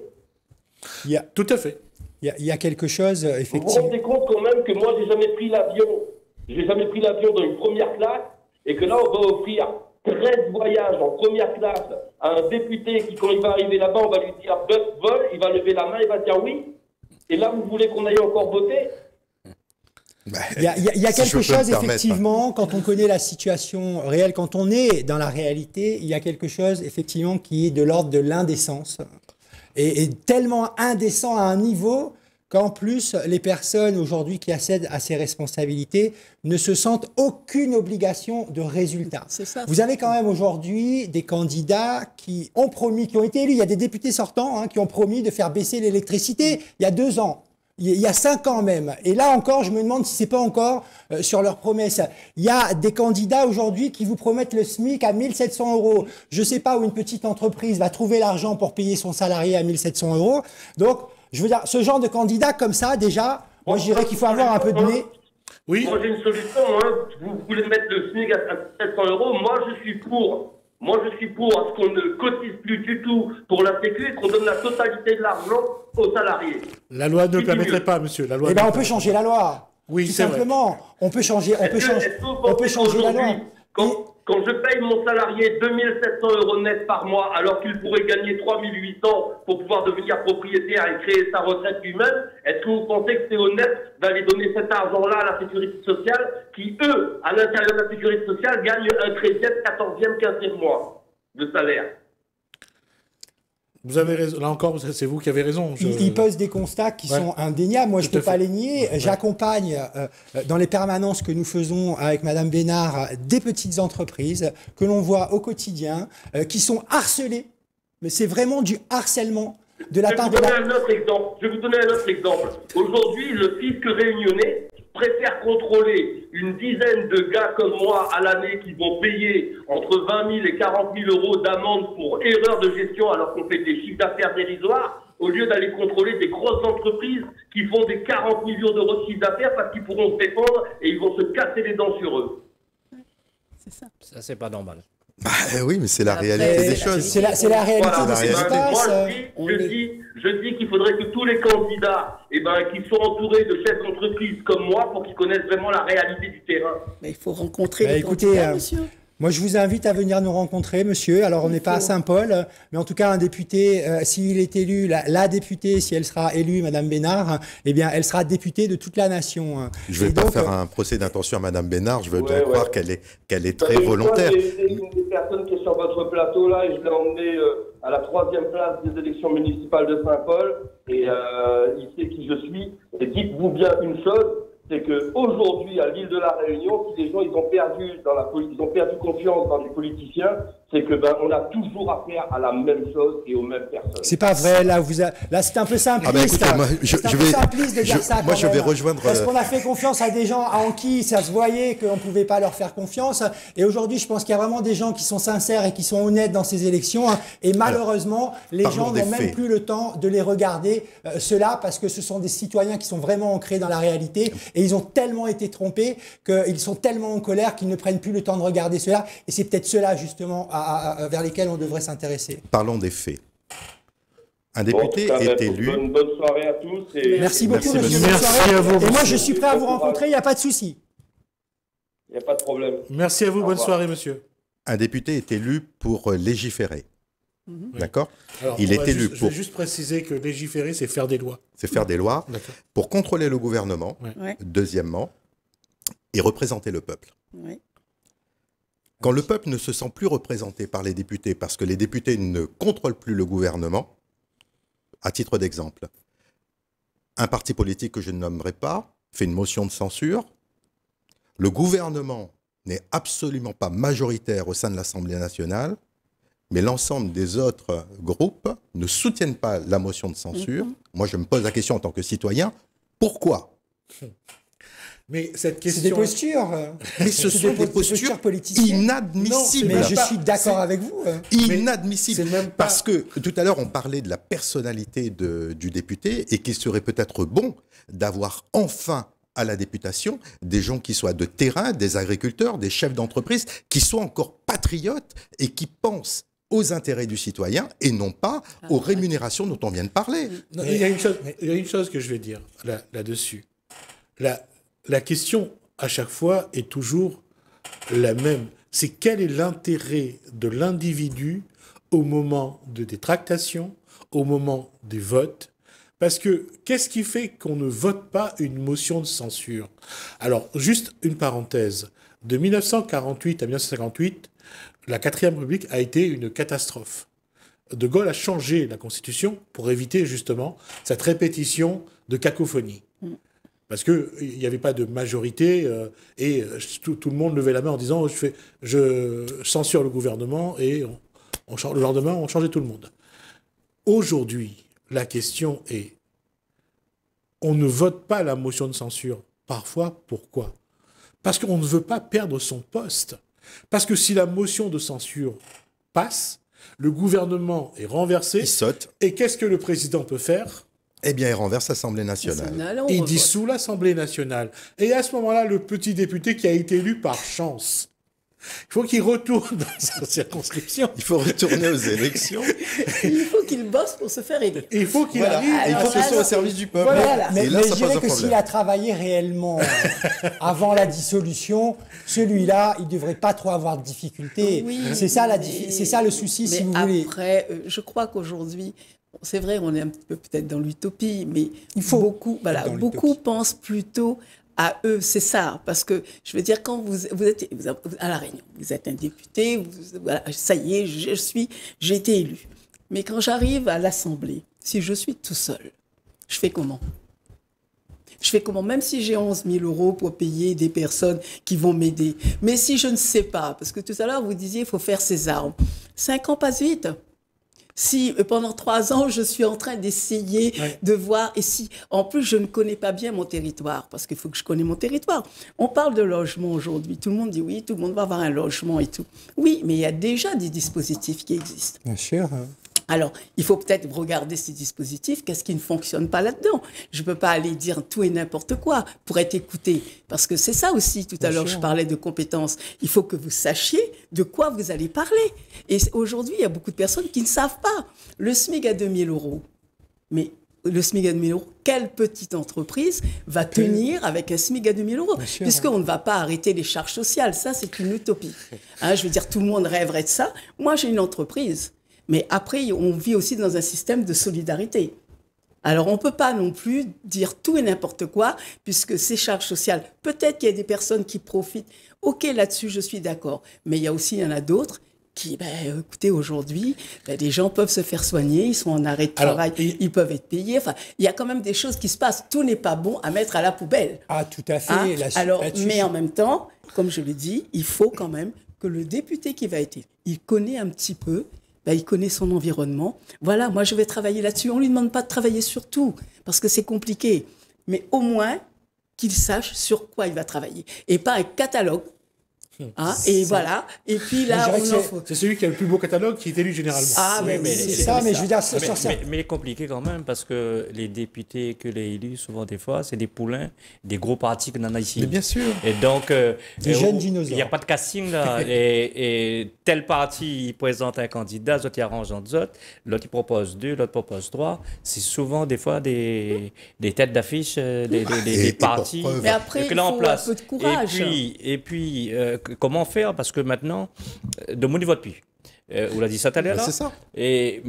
Tout à fait. Il y a quelque chose, Vous vous effectivement. rendez compte quand même que moi, j'ai jamais pris l'avion. J'ai jamais pris l'avion dans une première classe et que là, on va offrir 13 voyages en première classe à un député qui, quand il va arriver là-bas, on va lui dire « Bœuf, vol », il va lever la main, il va dire « oui ». Et là, vous voulez qu'on aille encore voter ? Il y a Si je quelque peux me chose, permettre. effectivement, quand on connaît la situation réelle, quand on est dans la réalité, il y a quelque chose, effectivement, qui est de l'ordre de l'indécence. Et tellement indécent à un niveau qu'en plus, les personnes aujourd'hui qui accèdent à ces responsabilités ne se sentent aucune obligation de résultat. C'est ça. Vous avez quand même aujourd'hui des candidats qui ont promis, qui ont été élus. Il y a des députés sortants qui ont promis de faire baisser l'électricité il y a 2 ans. Il y a 5 ans même. Et là encore, je me demande si c'est pas encore sur leurs promesses. Il y a des candidats aujourd'hui qui vous promettent le SMIC à 1 700 €. Je sais pas où une petite entreprise va trouver l'argent pour payer son salarié à 1 700 €. Donc, je veux dire, ce genre de candidat comme ça, déjà, moi je dirais qu'il faut avoir un peu de nez. Oui. Moi, j'ai une solution. Vous voulez mettre le SMIC à 700 €. Moi, je suis pour. Moi, je suis pour à ce qu'on ne cotise plus du tout pour la Sécu et qu'on donne la totalité de l'argent aux salariés. La loi ne le Si permettrait mieux. pas, monsieur. La loi Eh ne ben, le on peut permet changer la loi. Oui, Tout c'est vrai. simplement. On peut changer la loi. Aujourd'hui, quand je paye mon salarié 2700 € net par mois, alors qu'il pourrait gagner 3800 pour pouvoir devenir propriétaire et créer sa retraite lui-même, est-ce que vous pensez que c'est honnête d'aller donner cet argent-là à la sécurité sociale, qui, eux, à l'intérieur de la sécurité sociale, gagnent un 13e, 14e, 15e mois de salaire? Vous avez raison. Là encore, c'est vous qui avez raison. Il pose des constats qui sont indéniables. Moi, je ne Tout à peux pas fait. les nier. J'accompagne dans les permanences que nous faisons avec Madame Bénard des petites entreprises que l'on voit au quotidien, qui sont harcelées. Mais c'est vraiment du harcèlement de la part de la... Je vais vous donner un autre exemple. Aujourd'hui, le fisc réunionnais préfère contrôler une dizaine de gars comme moi à l'année qui vont payer entre 20 000 et 40 000 € d'amende pour erreur de gestion alors qu'on fait des chiffres d'affaires dérisoires, au lieu d'aller contrôler des grosses entreprises qui font des 40 millions d'euros de chiffre d'affaires parce qu'ils pourront se défendre et ils vont se casser les dents sur eux. C'est ça. Ça, c'est pas normal. Bah, oui, mais c'est la Après, réalité des choses. C'est la réalité Voilà. de ce qui se passe. Moi, je dis qu'il faudrait que tous les candidats, qu'ils soient entourés de chefs d'entreprise comme moi pour qu'ils connaissent vraiment la réalité du terrain. Mais il faut rencontrer Bah, les écoutez, candidats, monsieur. Moi, je vous invite à venir nous rencontrer, monsieur. Alors, on n'est pas à Saint-Paul, mais en tout cas, un député, s'il est élu, la députée, si elle sera élue, Madame Bénard, eh bien, elle sera députée de toute la nation. Je ne vais Et pas donc, faire un procès d'intention à Madame Bénard, je veux bien Ouais, croire ouais. qu'elle est très Une fois, volontaire. j'ai une des personnes qui est sur votre plateau là et je l'ai emmené à la 3e place des élections municipales de Saint-Paul et il sait qui je suis. Et dites-vous bien une chose, c'est qu'aujourd'hui, à l'île de la Réunion, si les gens ils ont perdu confiance dans les politiciens, c'est que on a toujours affaire à la même chose et aux mêmes personnes. c'est pas vrai, là, là, c'est un peu simpliste. Ah bah écoutez, moi, C'est un peu simpliste de dire ça. moi, quand je vais même. rejoindre. Parce qu'on a fait confiance à des gens en qui ça se voyait qu'on ne pouvait pas leur faire confiance. Et aujourd'hui, je pense qu'il y a vraiment des gens qui sont sincères et qui sont honnêtes dans ces élections. Et malheureusement, les parlons gens des n'ont même faits. plus le temps de les regarder, ceux-là, parce que ce sont des citoyens qui sont vraiment ancrés dans la réalité. Et ils ont tellement été trompés qu'ils sont tellement en colère qu'ils ne prennent plus le temps de regarder cela. Et c'est peut-être cela, justement, vers lesquels on devrait s'intéresser. Parlons des faits. Un Bon, en député tout cas, est élu. Bonne soirée à tous. Et Merci beaucoup, Merci, monsieur. monsieur. Bonne soirée. Merci à vous, Et moi, monsieur. je suis prêt à vous rencontrer, il n'y a pas de souci. il n'y a pas de problème. Merci à vous. Au Bonne revoir. soirée, monsieur. Un député est élu pour légiférer. D'accord. Alors, Il est élu Je pour vais juste préciser que légiférer, c'est faire des lois. c'est faire des lois, D'accord. pour contrôler le gouvernement, Ouais, deuxièmement, et représenter le peuple. ouais. Quand le peuple ne se sent plus représenté par les députés parce que les députés ne contrôlent plus le gouvernement, à titre d'exemple, un parti politique que je ne nommerai pas fait une motion de censure, le gouvernement n'est absolument pas majoritaire au sein de l'Assemblée nationale, mais l'ensemble des autres groupes ne soutiennent pas la motion de censure. Moi, je me pose la question en tant que citoyen, pourquoi ? Mais cette C'est des question... postures. Mais ce sont des postures politiciennes. inadmissibles. Mais je suis d'accord avec vous. Inadmissible. c'est même pas- Parce que tout à l'heure, on parlait de la personnalité du député et qu'il serait peut-être bon d'avoir enfin à la députation des gens qui soient de terrain, des agriculteurs, des chefs d'entreprise, qui soient encore patriotes et qui pensent aux intérêts du citoyen et non pas aux rémunérations dont on vient de parler. Non, il y a une chose que je vais dire là-dessus. La question, à chaque fois, est toujours la même. C'est quel est l'intérêt de l'individu au moment des tractations, au moment des votes. Parce que qu'est-ce qui fait qu'on ne vote pas une motion de censure? Alors, juste une parenthèse. De 1948 à 1958, la 4e République a été une catastrophe. De Gaulle a changé la Constitution pour éviter justement cette répétition de cacophonie. Parce qu'il n'y avait pas de majorité et tout le monde levait la main en disant je censure le gouvernement et le lendemain on changeait tout le monde. Aujourd'hui, la question est on ne vote pas la motion de censure. Parfois, pourquoi? Parce qu'on ne veut pas perdre son poste. Parce que si la motion de censure passe, le gouvernement est renversé. Il saute. Et qu'est-ce que le président peut faire? Eh bien, il renverse l'Assemblée nationale. Il dissout l'Assemblée nationale. Et à ce moment-là, le petit député qui a été élu par chance, il faut qu'il retourne dans sa circonscription. Il faut retourner aux élections. Il faut qu'il bosse pour se faire élire. Et il faut qu'il Voilà. arrive. Il faut qu'il soit au service du peuple. Voilà. Mais, Et là, mais ça je pose dirais un que s'il problème. a travaillé réellement avant la dissolution, celui-là, il ne devrait pas trop avoir de difficultés. Oui, c'est ça, mais- c'est ça le souci, si vous mais voulez. après, je crois qu'aujourd'hui, c'est vrai, on est un petit peu peut-être dans l'utopie, mais Il faut beaucoup être dans l'utopie. pensent plutôt à eux, c'est ça. Parce que, je veux dire, quand vous êtes à La Réunion, vous êtes un député, voilà, ça y est, j'ai été élu. Mais quand j'arrive à l'Assemblée, si je suis tout seul, je fais comment? Je fais comment? Même si j'ai 11 000 € pour payer des personnes qui vont m'aider. Mais si je ne sais pas, parce que tout à l'heure, vous disiez, il faut faire ses armes. 5 ans passent vite. Si pendant 3 ans, je suis en train d'essayer de voir, et si en plus je ne connais pas bien mon territoire, parce qu'il faut que je connaisse mon territoire. On parle de logement aujourd'hui. Tout le monde dit oui, tout le monde va avoir un logement et tout. Oui, mais il y a déjà des dispositifs qui existent. Bien sûr. Alors, il faut peut-être regarder ces dispositifs, qu'est-ce qui ne fonctionne pas là-dedans. Je ne peux pas aller dire tout et n'importe quoi pour être écouté, parce que c'est ça aussi, tout à l'heure, je parlais de compétences. Il faut que vous sachiez de quoi vous allez parler. Et aujourd'hui, il y a beaucoup de personnes qui ne savent pas. Le SMIC à 2 000 €. Mais le SMIC à 2 000 €, quelle petite entreprise va tenir avec un SMIC à 2 000 €? Puisqu'on ne va pas arrêter les charges sociales. Ça, c'est une utopie. Hein, je veux dire, tout le monde rêverait de ça. Moi, j'ai une entreprise. Mais après, on vit aussi dans un système de solidarité. Alors, on ne peut pas non plus dire tout et n'importe quoi, puisque ces charges sociales, peut-être qu'il y a des personnes qui profitent. OK, là-dessus, je suis d'accord. Mais il y en a d'autres qui, écoutez, aujourd'hui, les gens peuvent se faire soigner, ils sont en arrêt de travail, ils peuvent être payés. Enfin, il y a quand même des choses qui se passent. Tout n'est pas bon à mettre à la poubelle. Ah, tout à fait. Hein? Alors, mais en même temps, comme je le dis, il faut quand même que le député qui va être élu, il connaît un petit peu, il connaît son environnement. Voilà, moi, je vais travailler là-dessus. On ne lui demande pas de travailler sur tout, parce que c'est compliqué. Mais au moins, qu'il sache sur quoi il va travailler. Et pas un catalogue. Hein, et voilà. Et puis là, c'est celui qui a le plus beau catalogue qui est élu généralement. Ah, mais c'est ça, mais je veux dire, sur ça. Mais il est compliqué quand même, parce que les députés que les élus, souvent des fois, c'est des poulains, des gros partis que l'on a ici. Mais bien sûr. Et donc, des jeunes dinosaures. Il n'y a pas de casting là. et tel parti, il présente un candidat, l'autre il arrange entre autres, l'autre il propose 2, l'autre propose 3. C'est souvent des fois des têtes d'affiche des partis. Mais après, il faut un peu de courage. Et puis comment faire? Parce que maintenant, de mon niveau de plus. On l'a dit ça tout à l'heure. C'est ça. Mais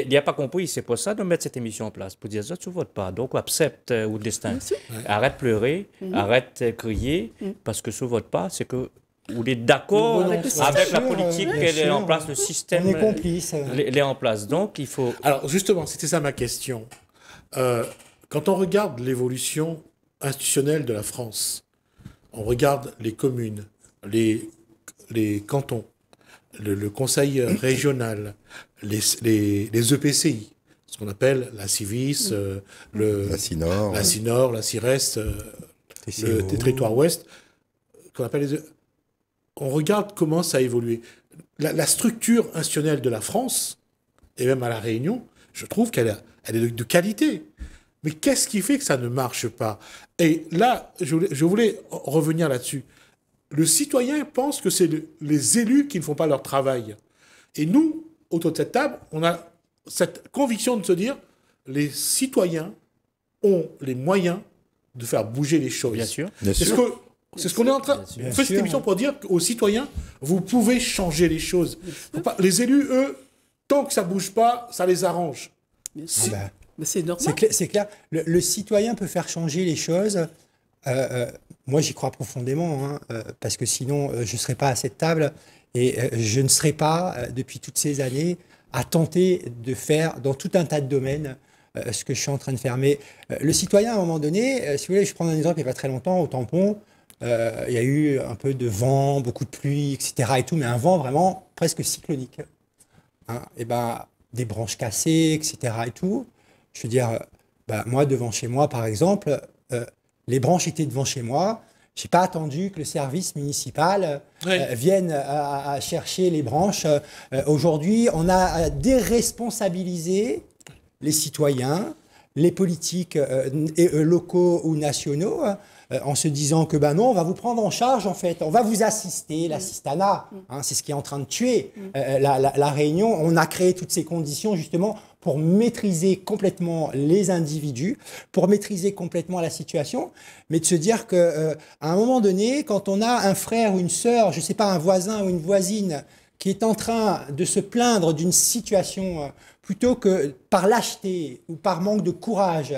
il n'y a pas compris. C'est pour ça de mettre cette émission en place. Pour dire ça, tu ne votes pas. Donc, accepte ou le destin. Arrête de pleurer, arrête de crier. Parce que si tu ne votes pas, c'est que vous êtes d'accord avec la politique qu'elle est en place, le système. On est complice. Elle est en place. Donc, il faut. Alors, justement, c'était ça ma question. Quand on regarde l'évolution institutionnelle de la France, on regarde les communes, les cantons, le conseil régional, les EPCI, ce qu'on appelle la Civis, la CINOR, la CIRES, des territoires ouest, qu'on appelle on regarde comment ça a évolué. La structure institutionnelle de la France, et même à La Réunion, je trouve qu'elle est de qualité. Mais qu'est-ce qui fait que ça ne marche pas? Et là, je voulais revenir là-dessus. Le citoyen pense que c'est les élus qui ne font pas leur travail. Et nous, autour de cette table, on a cette conviction de se dire les citoyens ont les moyens de faire bouger les choses. Bien sûr. C'est ce qu'on est en train... On fait cette émission pour dire aux citoyens, vous pouvez changer les choses. Les élus, eux, tant que ça ne bouge pas, ça les arrange. C'est normal. C'est clair. Le citoyen peut faire changer les choses. Moi, j'y crois profondément, hein, parce que sinon, je ne serais pas à cette table et je ne serais pas, depuis toutes ces années, à tenter de faire dans tout un tas de domaines ce que je suis en train de faire. Mais le citoyen, à un moment donné, si vous voulez, je prends un exemple il n'y a pas très longtemps, au tampon, il y a eu un peu de vent, beaucoup de pluie, etc. et tout, mais un vent vraiment presque cyclonique. Hein, et ben, des branches cassées, etc. et tout. Je veux dire, moi, devant chez moi, par exemple, les branches étaient devant chez moi. Je n'ai pas attendu que le service municipal vienne à chercher les branches. Aujourd'hui, on a déresponsabilisé les citoyens, les politiques locaux ou nationaux, en se disant que non, on va vous prendre en charge, en fait. On va vous assister, l'assistanat. Hein, c'est ce qui est en train de tuer la Réunion. On a créé toutes ces conditions, justement, pour maîtriser complètement les individus, pour maîtriser complètement la situation, mais de se dire qu'à un moment donné, quand on a un frère ou une sœur, je ne sais pas, un voisin ou une voisine qui est en train de se plaindre d'une situation, plutôt que par lâcheté ou par manque de courage,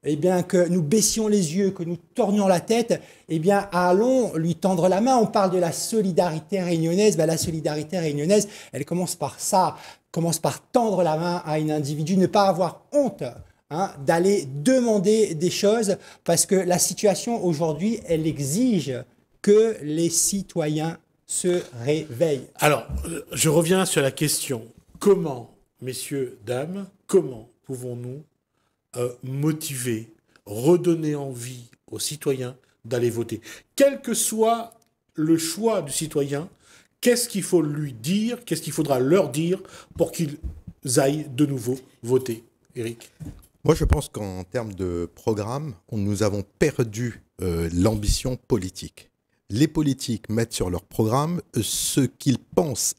eh bien, que nous baissions les yeux, que nous tournions la tête, eh bien, allons lui tendre la main. On parle de la solidarité réunionnaise. La solidarité réunionnaise, elle commence par ça, commence par tendre la main à un individu, ne pas avoir honte d'aller demander des choses, parce que la situation aujourd'hui, elle exige que les citoyens se réveillent. Alors, je reviens sur la question. Comment, messieurs, dames, comment pouvons-nous motiver, redonner envie aux citoyens d'aller voter? Quel que soit le choix du citoyen, qu'est-ce qu'il faut lui dire, qu'est-ce qu'il faudra leur dire pour qu'ils aillent de nouveau voter? Éric? Moi, je pense qu'en termes de programme, nous avons perdu l'ambition politique. Les politiques mettent sur leur programme ce qu'ils pensent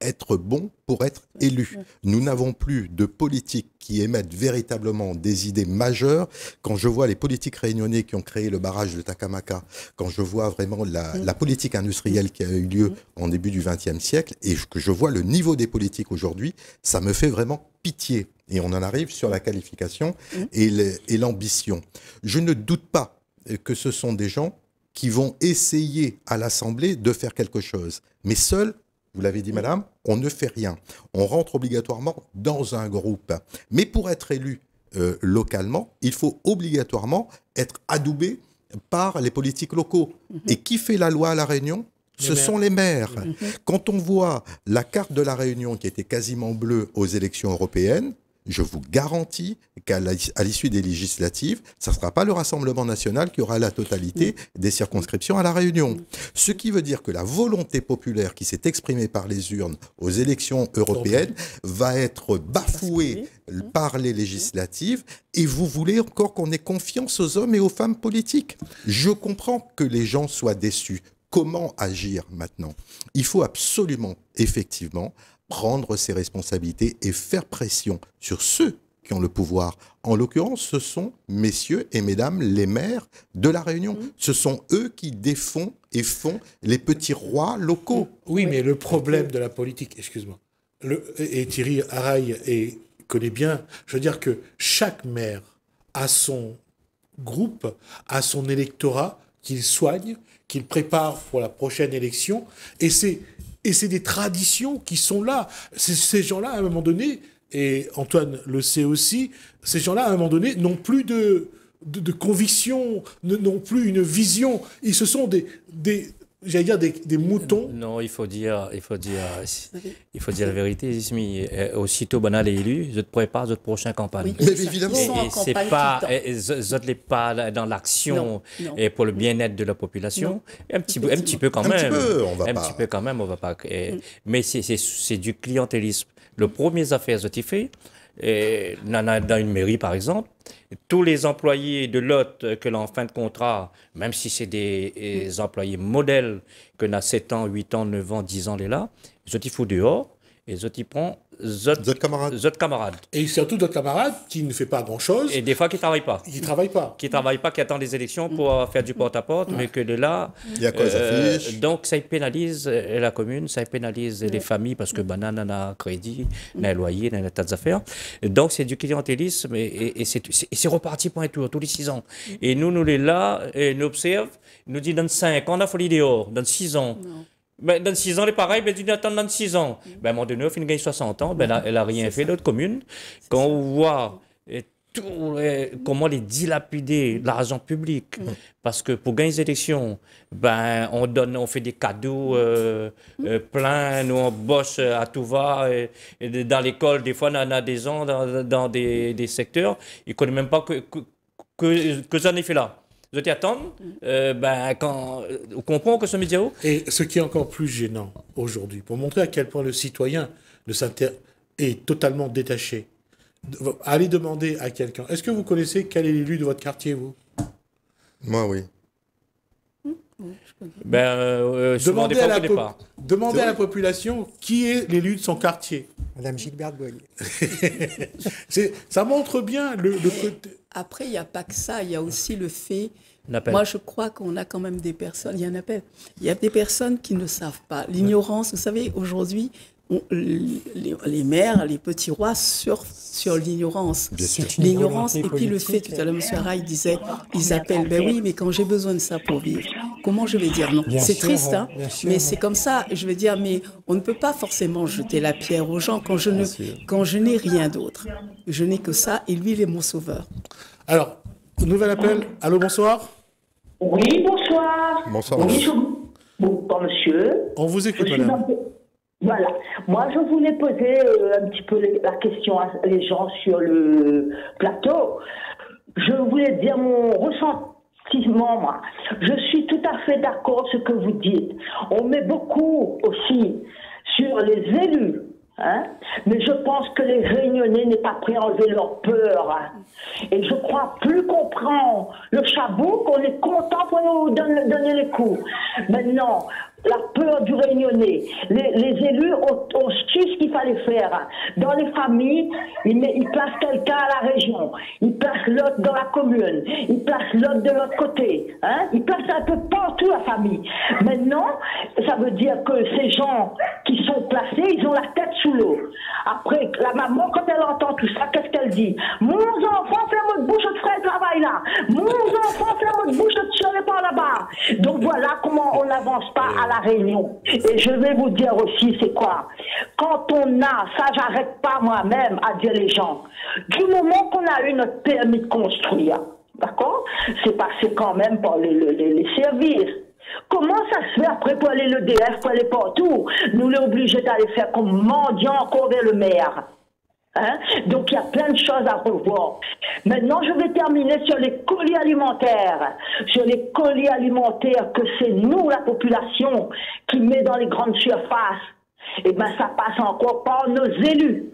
être bon pour être élus. Nous n'avons plus de politiques qui émettent véritablement des idées majeures. Quand je vois les politiques réunionnais qui ont créé le barrage de Takamaka, quand je vois vraiment la politique industrielle qui a eu lieu en début du XXe siècle, et que je vois le niveau des politiques aujourd'hui, ça me fait vraiment pitié. Et on en arrive sur la qualification et l'ambition. Je ne doute pas que ce sont des gens qui vont essayer à l'Assemblée de faire quelque chose. Mais seuls, vous l'avez dit madame, on ne fait rien. On rentre obligatoirement dans un groupe. Mais pour être élu localement, il faut obligatoirement être adoubé par les politiques locaux. Et qui fait la loi à La Réunion ? Ce sont les maires. Quand on voit la carte de La Réunion qui était quasiment bleue aux élections européennes, je vous garantis qu'à l'issue des législatives, ça ne sera pas le Rassemblement national qui aura la totalité des circonscriptions à La Réunion. Ce qui veut dire que la volonté populaire qui s'est exprimée par les urnes aux élections européennes va être bafouée par les législatives, et vous voulez encore qu'on ait confiance aux hommes et aux femmes politiques. Je comprends que les gens soient déçus. Comment agir maintenant ? Il faut absolument, effectivement, prendre ses responsabilités et faire pression sur ceux qui ont le pouvoir. En l'occurrence, ce sont messieurs et mesdames les maires de La Réunion. Ce sont eux qui défont et font les petits rois locaux. Oui, mais le problème de la politique, excuse-moi, et Thierry Araille connaît bien, je veux dire que chaque maire a son groupe, a son électorat qu'il soigne, qu'il prépare pour la prochaine élection, et c'est des traditions qui sont là. Ces gens-là, à un moment donné, et Antoine le sait aussi, ces gens-là, à un moment donné, n'ont plus de conviction, n'ont plus une vision. Ils se sont j'allais dire, des moutons. Non, il faut dire la vérité, Ismi. Aussitôt banal est élu, je te prépare votre prochaine campagne. Oui, Mais évidemment. ils sont en Et c'est campagne pas, tout le temps. je ne l'ai pas dans l'action Non, non. et pour le bien-être de la population. Un petit peu quand Un même. petit peu, on va Un pas- petit peu quand même, on va pas. Mais c'est du clientélisme. Le premier affaire que tu fais, dans une mairie par exemple, tous les employés de l'hôte que l'on en fin de contrat, même si c'est des employés modèles que n'a 7 ans, 8 ans, 9 ans, 10 ans, les là, ils te font dehors et ils te prennent D'autres camarades. d'autres camarades. Et surtout d'autres camarades qui ne fait pas grand-chose, Et des fois qui ne travaillent pas. qui ne travaillent pas. Qui ne travaillent pas, qui attendent les élections pour faire du porte-à-porte, mais que de là... Il y a quoi, les affiches? donc, ça pénalise la commune, ça pénalise les familles, parce que banane n'a crédit, n'a loyer, n'a tas d'affaires. Donc, c'est du clientélisme, et c'est reparti pour un tour, tous les 6 ans. Et nous les là, et nous observe, nous dit dans 5 ans, on a folie dehors, dans 6 ans. Non. Ben, dans 6 ans, les pareils, ben, tu attends dans 6 ans. Ben, à un moment donné, il gagne 60 ans, ben, elle n'a rien fait d'autre commune. Quand on voit comment les dilapider l'argent public, parce que pour gagner les élections, ben, on fait des cadeaux pleins, nous on bosse à tout va. Et dans l'école, des fois, on a des gens dans des secteurs, ils ne connaissent même pas que ça n'est fait là. Je t'attends, quand on comprend que ce média. Et ce qui est encore plus gênant aujourd'hui, pour montrer à quel point le citoyen est totalement détaché, allez demander à quelqu'un, est-ce que vous connaissez quel est l'élu de votre quartier, vous? Moi, oui. Souvent, des fois, on ne connaît pas. Demandez à la population qui est l'élu de son quartier. Madame Gilberte Boyer. Ça montre bien le côté... Après, il n'y a pas que ça, il y a aussi le fait... L'appel. Moi, je crois qu'on a quand même des personnes... Il y a un appel. Il y a des personnes qui ne savent pas. L'ignorance, vous savez, aujourd'hui, les maires, les petits rois surfent sur l'ignorance. L'ignorance, et puis le fait, tout à l'heure, M. Araï disait, ils appellent, ben oui, mais quand j'ai besoin de ça pour vivre, comment je vais dire non? C'est triste, hein, mais c'est comme ça, je vais dire, mais on ne peut pas forcément jeter la pierre aux gens quand je n'ai rien d'autre. Je n'ai que ça, et lui, il est mon sauveur. Alors, nouvel appel. Allô, bonsoir. Oui, bonsoir. Bonsoir. Oui, bonsoir, monsieur. On vous écoute, Je suis madame. Voilà. Moi, je voulais poser un petit peu la question à les gens sur le plateau. Je voulais dire mon ressentiment, moi. Je suis tout à fait d'accord avec ce que vous dites. On met beaucoup aussi sur les élus. Hein? Mais je pense que les Réunionnais n'est pas prêts à enlever leur peur. Hein? Et je crois plus qu'on prend le chabot, qu'on est content pour nous donner les coups. Maintenant, la peur du Réunionnais. Les élus ont su ce qu'il fallait faire. Dans les familles, ils placent quelqu'un à la région. Ils placent l'autre dans la commune. Ils placent l'autre de l'autre côté. Hein? Ils placent un peu partout la famille. Maintenant, ça veut dire que ces gens qui sont placés, ils ont la tête sous l'eau. Après, la maman, quand elle entend tout ça, qu'est-ce qu'elle dit? Mon enfant, fais votre bouche, je te ferai le travail là. Mon enfant, fais votre bouche, je te tirerai par là-bas. Donc voilà comment on n'avance pas à la Réunion. Et je vais vous dire aussi, c'est quoi? Quand on a, ça j'arrête pas moi-même à dire les gens, du moment qu'on a eu notre permis de construire, d'accord? C'est passé quand même par les services. Comment ça se fait après pour aller l'EDF, pour aller partout? Nous les obligés d'aller faire comme mendiant encore vers le maire. Hein? Donc il y a plein de choses à revoir. Maintenant, je vais terminer sur les colis alimentaires. Sur les colis alimentaires que c'est nous, la population, qui met dans les grandes surfaces. Eh bien, ça passe encore par nos élus.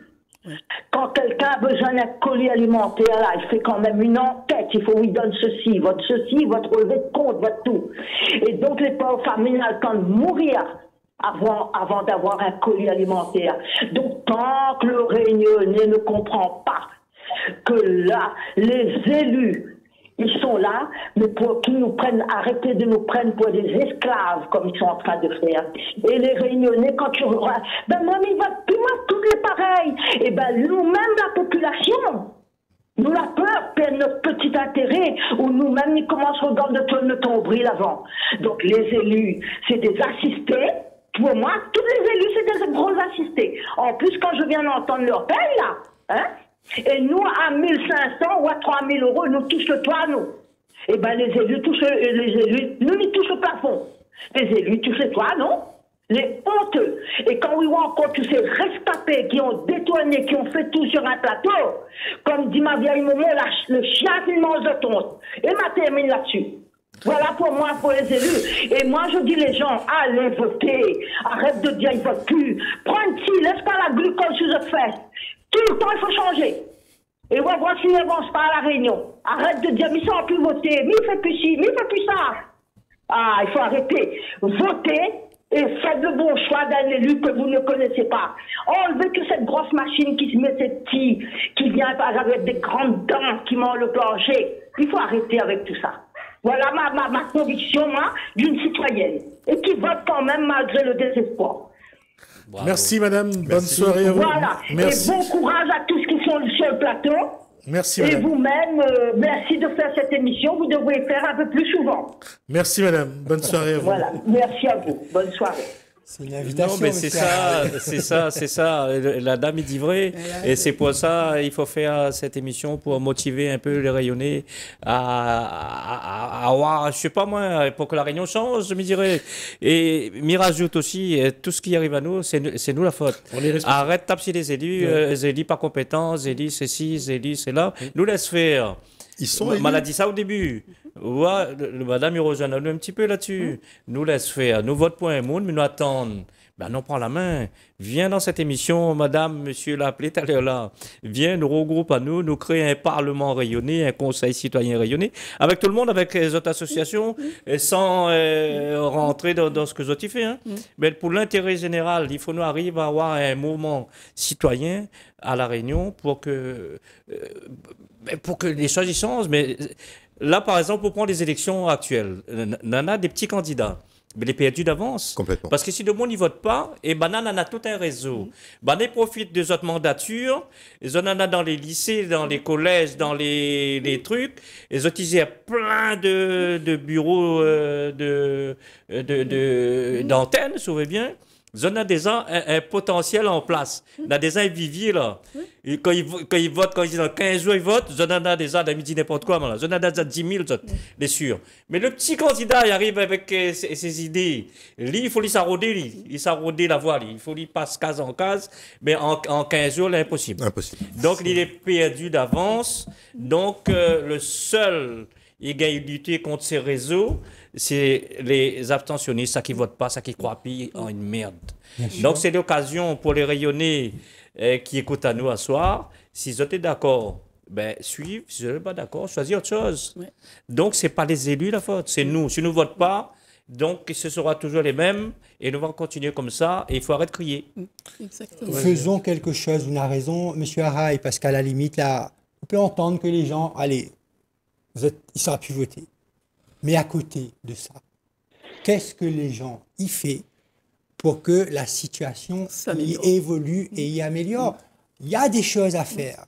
Quand quelqu'un a besoin d'un colis alimentaire, là, il fait quand même une enquête. Il faut lui donner ceci, votre relevé de compte, votre tout. Et donc, les pauvres familles ont le temps de mourir avant d'avoir un colis alimentaire. Donc, tant que le Réunionnais ne comprend pas que là, les élus, ils sont là, mais pour qu'ils nous prennent, arrêter de nous prendre pour des esclaves, comme ils sont en train de faire. Et les Réunionnais, quand tu regardes, ben moi, il va plus moi, tout est pareil. Et ben nous-mêmes, la population, nous la peur perd notre petit intérêt, ou nous-mêmes, ils commencent à regarder notre nombril avant. Donc les élus, c'est des assistés. Pour moi, tous les élus, c'est des gros assistés. En plus, quand je viens d'entendre leur paye, là, hein, et nous, à 1500 ou à 3000 euros, nous touchent le toit, nous. Eh bien, les élus touchent, nous, ils touchent le plafond. Les élus, tu sais toi, non? Les honteux. Et quand oui, encore tous ces rescapés qui ont détourné, qui ont fait tout sur un plateau, comme dit ma vieille maman, le chien qui mange de tonte. Et ma termine là-dessus. Voilà pour moi, pour les élus. Et moi, je dis les gens, allez voter. Arrête de dire, ils votent plus. Prends un petit, laisse pas la glucose sur les fesses. Tout le temps, il faut changer. Et ouais, voici, n'avance pas à la réunion. Arrête de dire, mais ça, on peut voter. Mais il fait plus ci, mais il fait plus ça. Ah, il faut arrêter. Votez. Et faites le bon choix d'un élu que vous ne connaissez pas. Enlevez que cette grosse machine qui se met ces petits, qui vient avec des grandes dents, qui mangent le plancher. Il faut arrêter avec tout ça. Voilà ma conviction, moi, d'une citoyenne. Et qui vote quand même malgré le désespoir. Bravo. Merci madame, bonne soirée à vous. Voilà, merci. Et bon courage à tous qui sont sur le plateau. Merci madame. Et vous-même, merci de faire cette émission, vous devriez faire un peu plus souvent. Merci madame, bonne soirée à vous. Voilà, merci à vous, bonne soirée. C'est une invitation. Non, mais c'est ça. La dame est dit vrai. Et c'est pour ça il faut faire cette émission pour motiver un peu les rayonnés à avoir, je sais pas moi, pour que la Réunion change, je me dirais. Et m'y rajoute aussi, tout ce qui arrive à nous, c'est nous la faute. Arrête de taper les élus, les élus pas compétents, les élus ceci, les élus cela. Nous laisse faire. Ils sont On m'a dit ça au début. Ouais, madame, il rejoint nous un petit peu là-dessus. Nous laisse faire. Nous vote pour un monde, mais nous attendons. Ben, on prend la main. Viens dans cette émission, madame, monsieur l'a appelé tout à l'heure là. Viens, nous regroupe à nous, nous créer un parlement rayonné, un conseil citoyen rayonné, avec tout le monde, avec les autres associations, et sans rentrer dans ce que Zoti fait. Hein. Mais pour l'intérêt général, il faut nous arriver à avoir un mouvement citoyen à La Réunion pour que les choses y changent. Mais là, par exemple, pour prendre les élections actuelles, on a des petits candidats. Mais les perdus d'avance. Complètement. Parce que si le monde n'y vote pas, et ben on a tout un réseau. Ben on profite des autres mandatures, ils en a dans les lycées, dans les collèges, dans les trucs, ils utilisent plein de bureaux d'antennes, vous savez bien. On a déjà un potentiel en place. On a déjà un vivier là. Et quand ils votent, quand ils disent dans 15 jours, ils votent, on en a déjà, midi n'importe quoi. On en a déjà 10 000, c'est sûr. Mais le petit candidat, il arrive avec ses idées. Lui, il faut lui s'arroder, il s'arroder la voie. Il faut lui passer case en case. Mais en 15 jours, c'est impossible. Donc, il est perdu d'avance. Donc, le seul égalité contre ces réseaux, c'est les abstentionnistes, ça qui ne votent pas, ça qui croient pire en une merde. Donc c'est l'occasion pour les rayonnés qui écoutent à nous à soir, s'ils étaient d'accord, ben suivre, si ils n'étaient pas d'accord, choisir autre chose. Ouais. Donc ce n'est pas les élus la faute, c'est nous. Si nous ne votons pas, donc ce sera toujours les mêmes et nous allons continuer comme ça et il faut arrêter de crier. Exactement. Faisons quelque chose, on a raison, M. Haraï, parce qu'à la limite, là, on peut entendre que les gens, allez, il ne sera plus voté. Mais à côté de ça, qu'est-ce que les gens y font pour que la situation y évolue et y améliore? Il y a des choses à faire.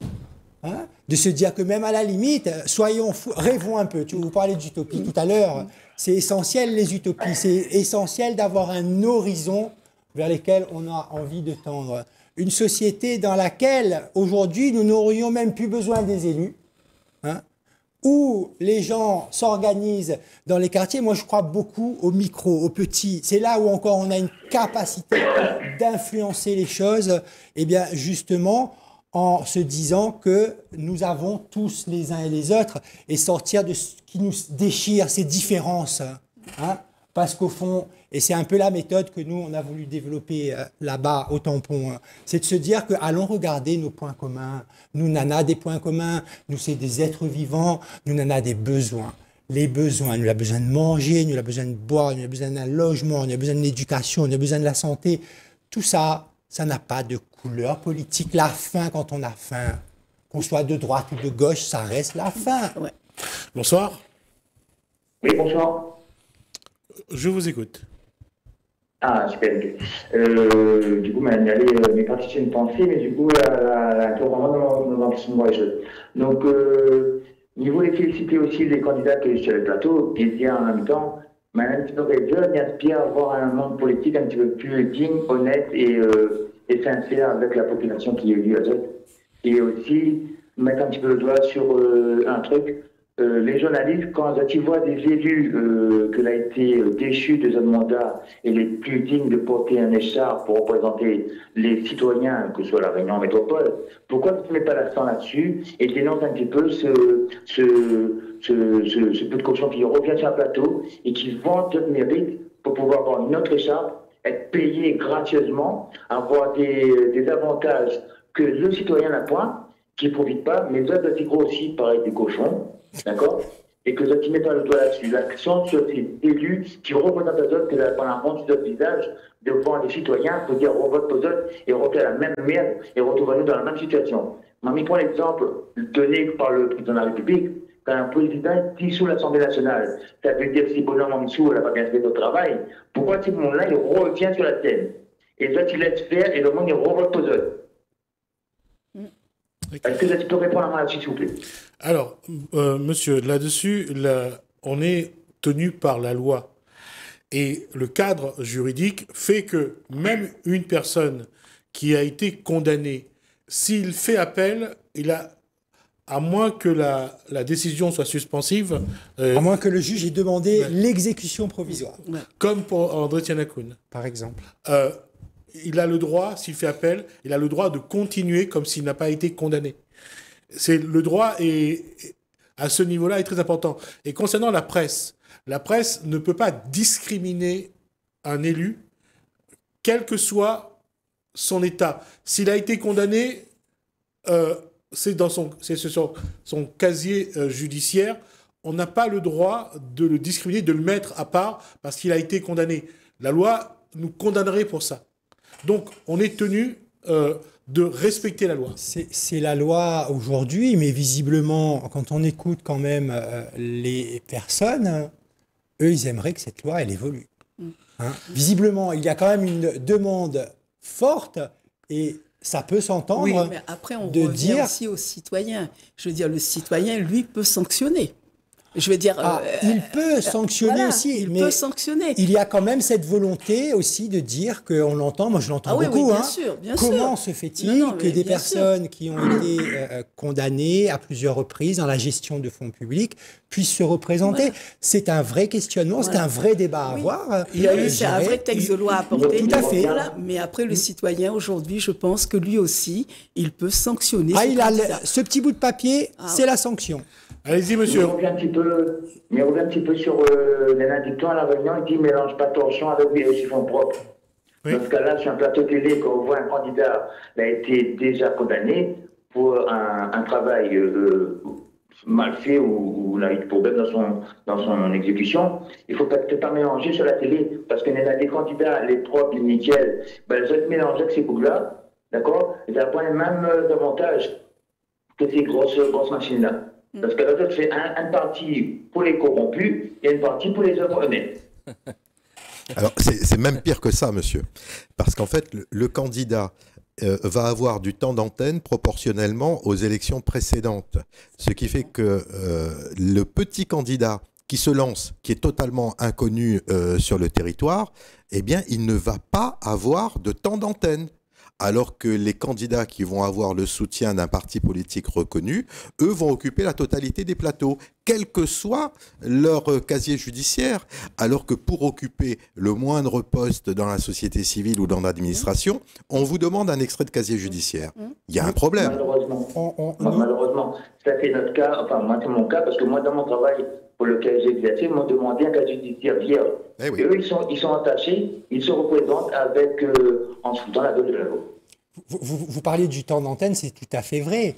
Hein? De se dire que même à la limite, soyons fous, rêvons un peu. Vous parlez d'utopie tout à l'heure. C'est essentiel les utopies. C'est essentiel d'avoir un horizon vers lequel on a envie de tendre. Une société dans laquelle aujourd'hui nous n'aurions même plus besoin des élus. Hein? Où les gens s'organisent dans les quartiers. Moi, je crois beaucoup aux micros, aux petits. C'est là où encore on a une capacité d'influencer les choses. Eh bien, justement, en se disant que nous avons tous les uns et les autres et sortir de ce qui nous déchire, ces différences. Hein, parce qu'au fond, et c'est un peu la méthode que nous, on a voulu développer là-bas au tampon, hein, c'est de se dire que allons regarder nos points communs. Nous, n'en a des points communs, nous, c'est des êtres vivants, nous, n'en a des besoins. Les besoins, nous, avons besoin de manger, nous, avons besoin de boire, nous, avons besoin d'un logement, nous, avons besoin de l'éducation, nous, avons besoin de la santé. Tout ça, ça n'a pas de couleur politique. La faim, quand on a faim, qu'on soit de droite ou de gauche, ça reste la faim. Ouais. Bonsoir. Oui, bonsoir. Je vous écoute. Ah, super. Du coup, mes parties une pensée, mais du coup, vraiment dans le jeu. Donc, niveau les féliciter aussi les candidats qui sont sur le plateau, bien en même temps, mais un petit peu jeune, il aspire à avoir un monde politique un petit peu plus digne, honnête et sincère avec la population qui est élue à eux. Et aussi, mettre un petit peu le doigt sur un truc. les journalistes, quand ils voient des élus qui ont été déchus de un mandat et les plus dignes de porter un écharpe pour représenter les citoyens, que ce soit la Réunion métropole, pourquoi tu ne mets pas l'accent là-dessus et dénonce un petit peu ce peu de cochon qui revient sur un plateau et qui vante notre mérite pour pouvoir avoir une autre écharpe, être payé gracieusement, avoir des avantages que le citoyen n'a point, qui ne profite pas, mais d'autres petits gros aussi, pareil, des cochons, d'accord? Et que tu mets pas le doigt là-dessus. L'action sur ces élus qui représentent les autres, que la honte sur notre visage devant les citoyens pour dire on vote pour eux et refaire la même merde et retrouver-nous dans la même situation. Mamie prend l'exemple donné par le président de la République. Quand un président dissout l'Assemblée nationale, ça veut dire que si bonhomme en dessous, elle n'a pas bien fait son travail, pourquoi ce monde-là, il revient sur la scène? Et là, il laisse faire et le monde, il revote pour eux. Est-ce que tu peux répondre à moi là-dessus, s'il vous plaît? Alors, monsieur, là-dessus, on est tenu par la loi. Et le cadre juridique fait que même une personne qui a été condamnée, s'il fait appel, à moins que la décision soit suspensive... à moins que le juge ait demandé l'exécution provisoire. Comme pour André Tianakoun. Par exemple. Il a le droit, s'il fait appel, il a le droit de continuer comme s'il n'a pas été condamné. Le droit à ce niveau-là est très important. Et concernant la presse ne peut pas discriminer un élu, quel que soit son état. S'il a été condamné, c'est sur son casier judiciaire, on n'a pas le droit de le discriminer, de le mettre à part parce qu'il a été condamné. La loi nous condamnerait pour ça. Donc, on est tenu de respecter la loi. C'est la loi aujourd'hui, mais visiblement, quand on écoute quand même les personnes, eux, ils aimeraient que cette loi, elle évolue. Hein? Visiblement, il y a quand même une demande forte et ça peut s'entendre. Oui, mais après, on revient aussi aux citoyens. Je veux dire, le citoyen, lui, peut sanctionner. Je veux dire, il peut sanctionner aussi, il peut sanctionner. Il y a quand même cette volonté aussi de dire qu'on l'entend, moi je l'entends beaucoup. Oui, bien sûr, bien Comment se fait-il que des personnes qui ont été condamnées à plusieurs reprises dans la gestion de fonds publics puissent se représenter? C'est un vrai questionnement, c'est un vrai débat à avoir. C'est un vrai texte de loi à porter. Tout à fait. Voilà. Mais après, le citoyen, aujourd'hui, je pense que lui aussi, il peut sanctionner. Il a ce petit bout de papier, c'est la sanction. Allez-y, monsieur. Mais on revient un petit peu sur les dictons à la Réunion. Il dit mélange pas torchon avec des chiffons propres. Oui. Dans ce cas-là, sur un plateau télé, quand on voit un candidat qui a été déjà condamné pour un travail mal fait ou on a eu des problèmes dans son exécution, il ne faut pas mélanger sur la télé. Parce qu'il y a des candidats, les propres, les nickel, ils ont mélangé avec ces boucles-là, d'accord? Et ça n'a pas les mêmes avantages que ces grosses machines-là. Parce que l'autre fait un parti pour les corrompus et une partie pour les œuvres honnêtes. Alors, c'est même pire que ça, monsieur. Parce qu'en fait, le candidat va avoir du temps d'antenne proportionnellement aux élections précédentes. Ce qui fait que le petit candidat qui se lance, qui est totalement inconnu sur le territoire, eh bien, il ne va pas avoir de temps d'antenne. Alors que les candidats qui vont avoir le soutien d'un parti politique reconnu, eux vont occuper la totalité des plateaux, quel que soit leur casier judiciaire. Alors que pour occuper le moindre poste dans la société civile ou dans l'administration, on vous demande un extrait de casier judiciaire. Il y a un problème. Malheureusement, ça c'est notre cas, enfin moi c'est mon cas, parce que moi dans mon travail, pour lequel j'ai exercé, ils m'ont demandé un casier judiciaire vierge. Eh oui. Et eux, ils sont attachés, ils se représentent avec, en foutant la gueule de la loi. Vous parliez du temps d'antenne, c'est tout à fait vrai.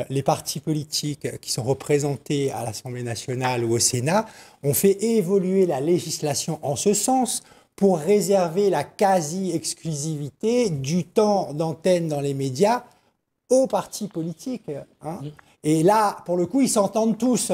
Les partis politiques qui sont représentés à l'Assemblée nationale ou au Sénat ont fait évoluer la législation en ce sens pour réserver la quasi-exclusivité du temps d'antenne dans les médias aux partis politiques. Hein. Et là, pour le coup, ils s'entendent tous.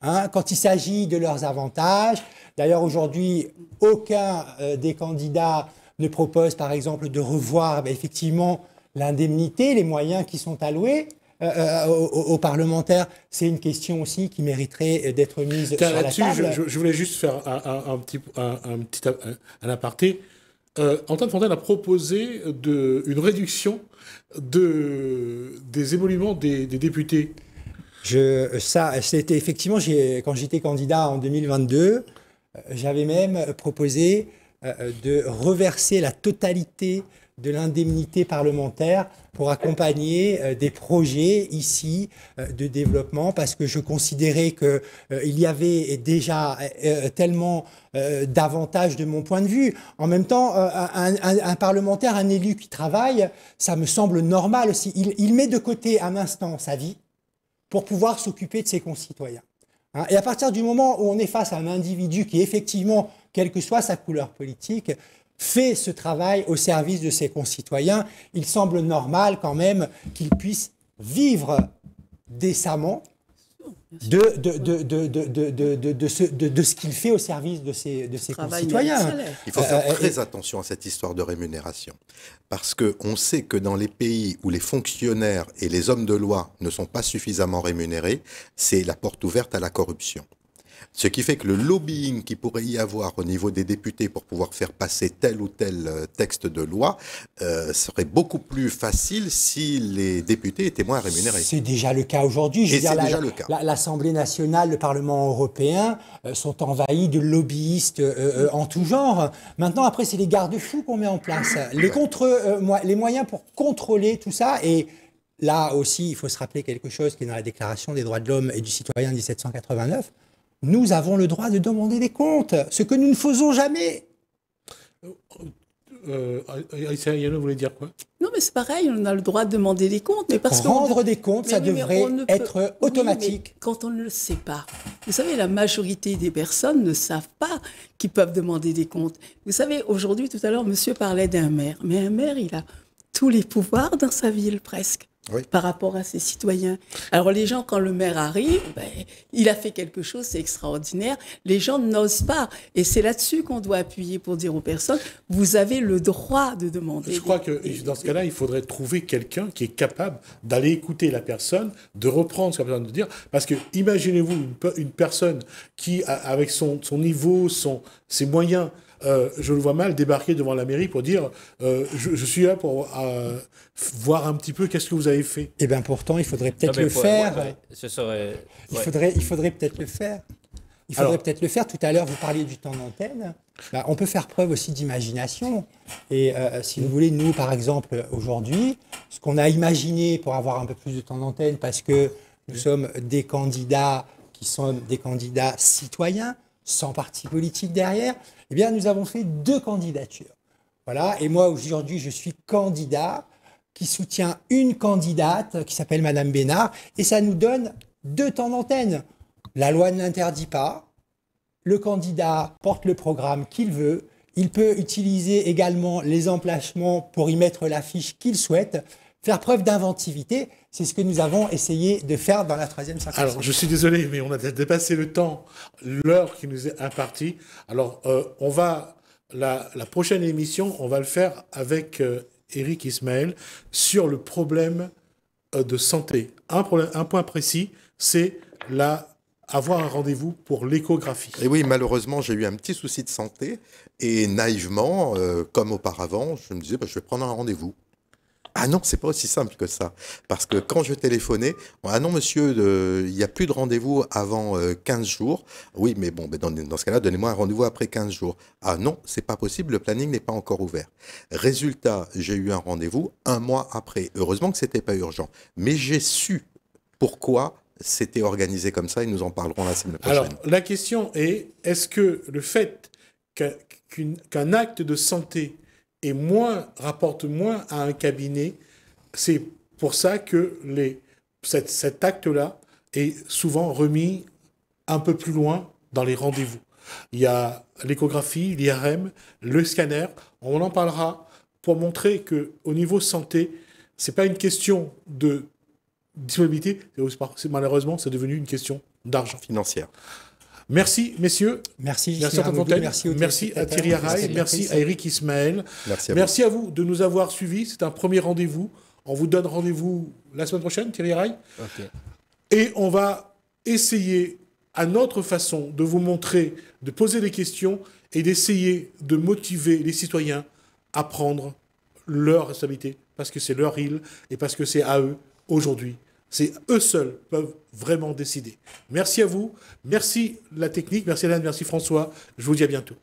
Hein, quand il s'agit de leurs avantages. D'ailleurs, aujourd'hui, aucun des candidats ne propose, par exemple, de revoir effectivement l'indemnité, les moyens qui sont alloués aux parlementaires. C'est une question aussi qui mériterait d'être mise sur la table. Je voulais juste faire un aparté. Antoine Fontaine a proposé une réduction des émoluments des députés. Ça, c'était effectivement, quand j'étais candidat en 2022, j'avais même proposé de reverser la totalité de l'indemnité parlementaire pour accompagner des projets ici de développement, parce que je considérais qu'il y avait déjà tellement d'avantages de mon point de vue. En même temps, un parlementaire, un élu qui travaille, ça me semble normal aussi. Il met de côté un instant sa vie pour pouvoir s'occuper de ses concitoyens. Hein, et à partir du moment où on est face à un individu qui, effectivement, quelle que soit sa couleur politique, fait ce travail au service de ses concitoyens, il semble normal quand même qu'il puisse vivre décemment de ce qu'il fait au service de ses concitoyens. Il faut faire très attention à cette histoire de rémunération, parce qu'on sait que dans les pays où les fonctionnaires et les hommes de loi ne sont pas suffisamment rémunérés, c'est la porte ouverte à la corruption. Ce qui fait que le lobbying qu'il pourrait y avoir au niveau des députés pour pouvoir faire passer tel ou tel texte de loi serait beaucoup plus facile si les députés étaient moins rémunérés. C'est déjà le cas aujourd'hui. Et c'est déjà le cas. L'Assemblée nationale, le Parlement européen sont envahis de lobbyistes en tout genre. Maintenant, après, c'est les garde-fous qu'on met en place. Les moyens pour contrôler tout ça. Et là aussi, il faut se rappeler quelque chose qui est dans la Déclaration des droits de l'homme et du citoyen de 1789. Nous avons le droit de demander des comptes, ce que nous ne faisons jamais. Yana voulait dire quoi? Non, mais c'est pareil, on a le droit de demander des comptes. Mais parce Rendre des comptes, ça devrait être automatique. Oui, mais quand on ne le sait pas. Vous savez, la majorité des personnes ne savent pas qu'ils peuvent demander des comptes. Vous savez, aujourd'hui, tout à l'heure, monsieur parlait d'un maire. Mais un maire, il a tous les pouvoirs dans sa ville, presque. Oui. Par rapport à ses citoyens. Alors les gens, quand le maire arrive, il a fait quelque chose, c'est extraordinaire. Les gens n'osent pas. Et c'est là-dessus qu'on doit appuyer pour dire aux personnes, vous avez le droit de demander. Je crois que dans ce cas-là, il faudrait trouver quelqu'un qui est capable d'aller écouter la personne, de reprendre ce qu'elle a besoin de dire. Parce que imaginez-vous une personne qui, avec son niveau, ses moyens, je le vois mal débarquer devant la mairie pour dire je suis là pour voir un petit peu qu'est-ce que vous avez fait. Eh bien pourtant, il faudrait peut-être le faire. Il faudrait peut-être le faire. Il faudrait peut-être le faire. Tout à l'heure, vous parliez du temps d'antenne. On peut faire preuve aussi d'imagination. Et si vous voulez, nous, par exemple, aujourd'hui, ce qu'on a imaginé pour avoir un peu plus de temps d'antenne, parce que nous sommes des candidats qui sont des candidats citoyens, sans parti politique derrière, eh bien, nous avons fait 2 candidatures. Voilà. Et moi, aujourd'hui, je suis candidat qui soutient une candidate qui s'appelle Madame Bénard, et ça nous donne 2 temps d'antenne. La loi ne l'interdit pas. Le candidat porte le programme qu'il veut. Il peut utiliser également les emplacements pour y mettre l'affiche qu'il souhaite. Faire preuve d'inventivité, c'est ce que nous avons essayé de faire dans la 3e circonscription. Alors, je suis désolé, mais on a dépassé le temps, l'heure qui nous est impartie. Alors, la prochaine émission, on va le faire avec Éric Ismaël sur le problème de santé. Un point précis, c'est avoir un rendez-vous pour l'échographie. Et oui, malheureusement, j'ai eu un petit souci de santé et naïvement, comme auparavant, je me disais, je vais prendre un rendez-vous. Ah non, c'est pas aussi simple que ça. Parce que quand je téléphonais, ah non monsieur, il n'y a plus de rendez-vous avant 15 jours. Oui, mais bon, dans ce cas-là, donnez-moi un rendez-vous après 15 jours. Ah non, c'est pas possible, le planning n'est pas encore ouvert. Résultat, j'ai eu un rendez-vous 1 mois après. Heureusement que c'était pas urgent. Mais j'ai su pourquoi c'était organisé comme ça et nous en parlerons la semaine prochaine. Alors, la question est-ce que le fait qu'un acte de santé rapporte moins à un cabinet, c'est pour ça que cet acte-là est souvent remis un peu plus loin dans les rendez-vous. Il y a l'échographie, l'IRM, le scanner, on en parlera pour montrer qu'au niveau santé, c'est pas une question de disponibilité, malheureusement, c'est devenu une question d'argent. Financière. Merci, messieurs. Merci à Fontaine. Merci à Thierry Araille. Merci à Éric Ismaël. Merci à vous de nous avoir suivis. C'est un premier rendez-vous. On vous donne rendez-vous la semaine prochaine, Thierry Araille. Okay. Et on va essayer, à notre façon, de vous montrer, de poser des questions et d'essayer de motiver les citoyens à prendre leur responsabilité, parce que c'est leur île et parce que c'est à eux, aujourd'hui, C'est eux seuls peuvent vraiment décider. Merci à vous, merci la technique, merci Alain, merci François. Je vous dis à bientôt.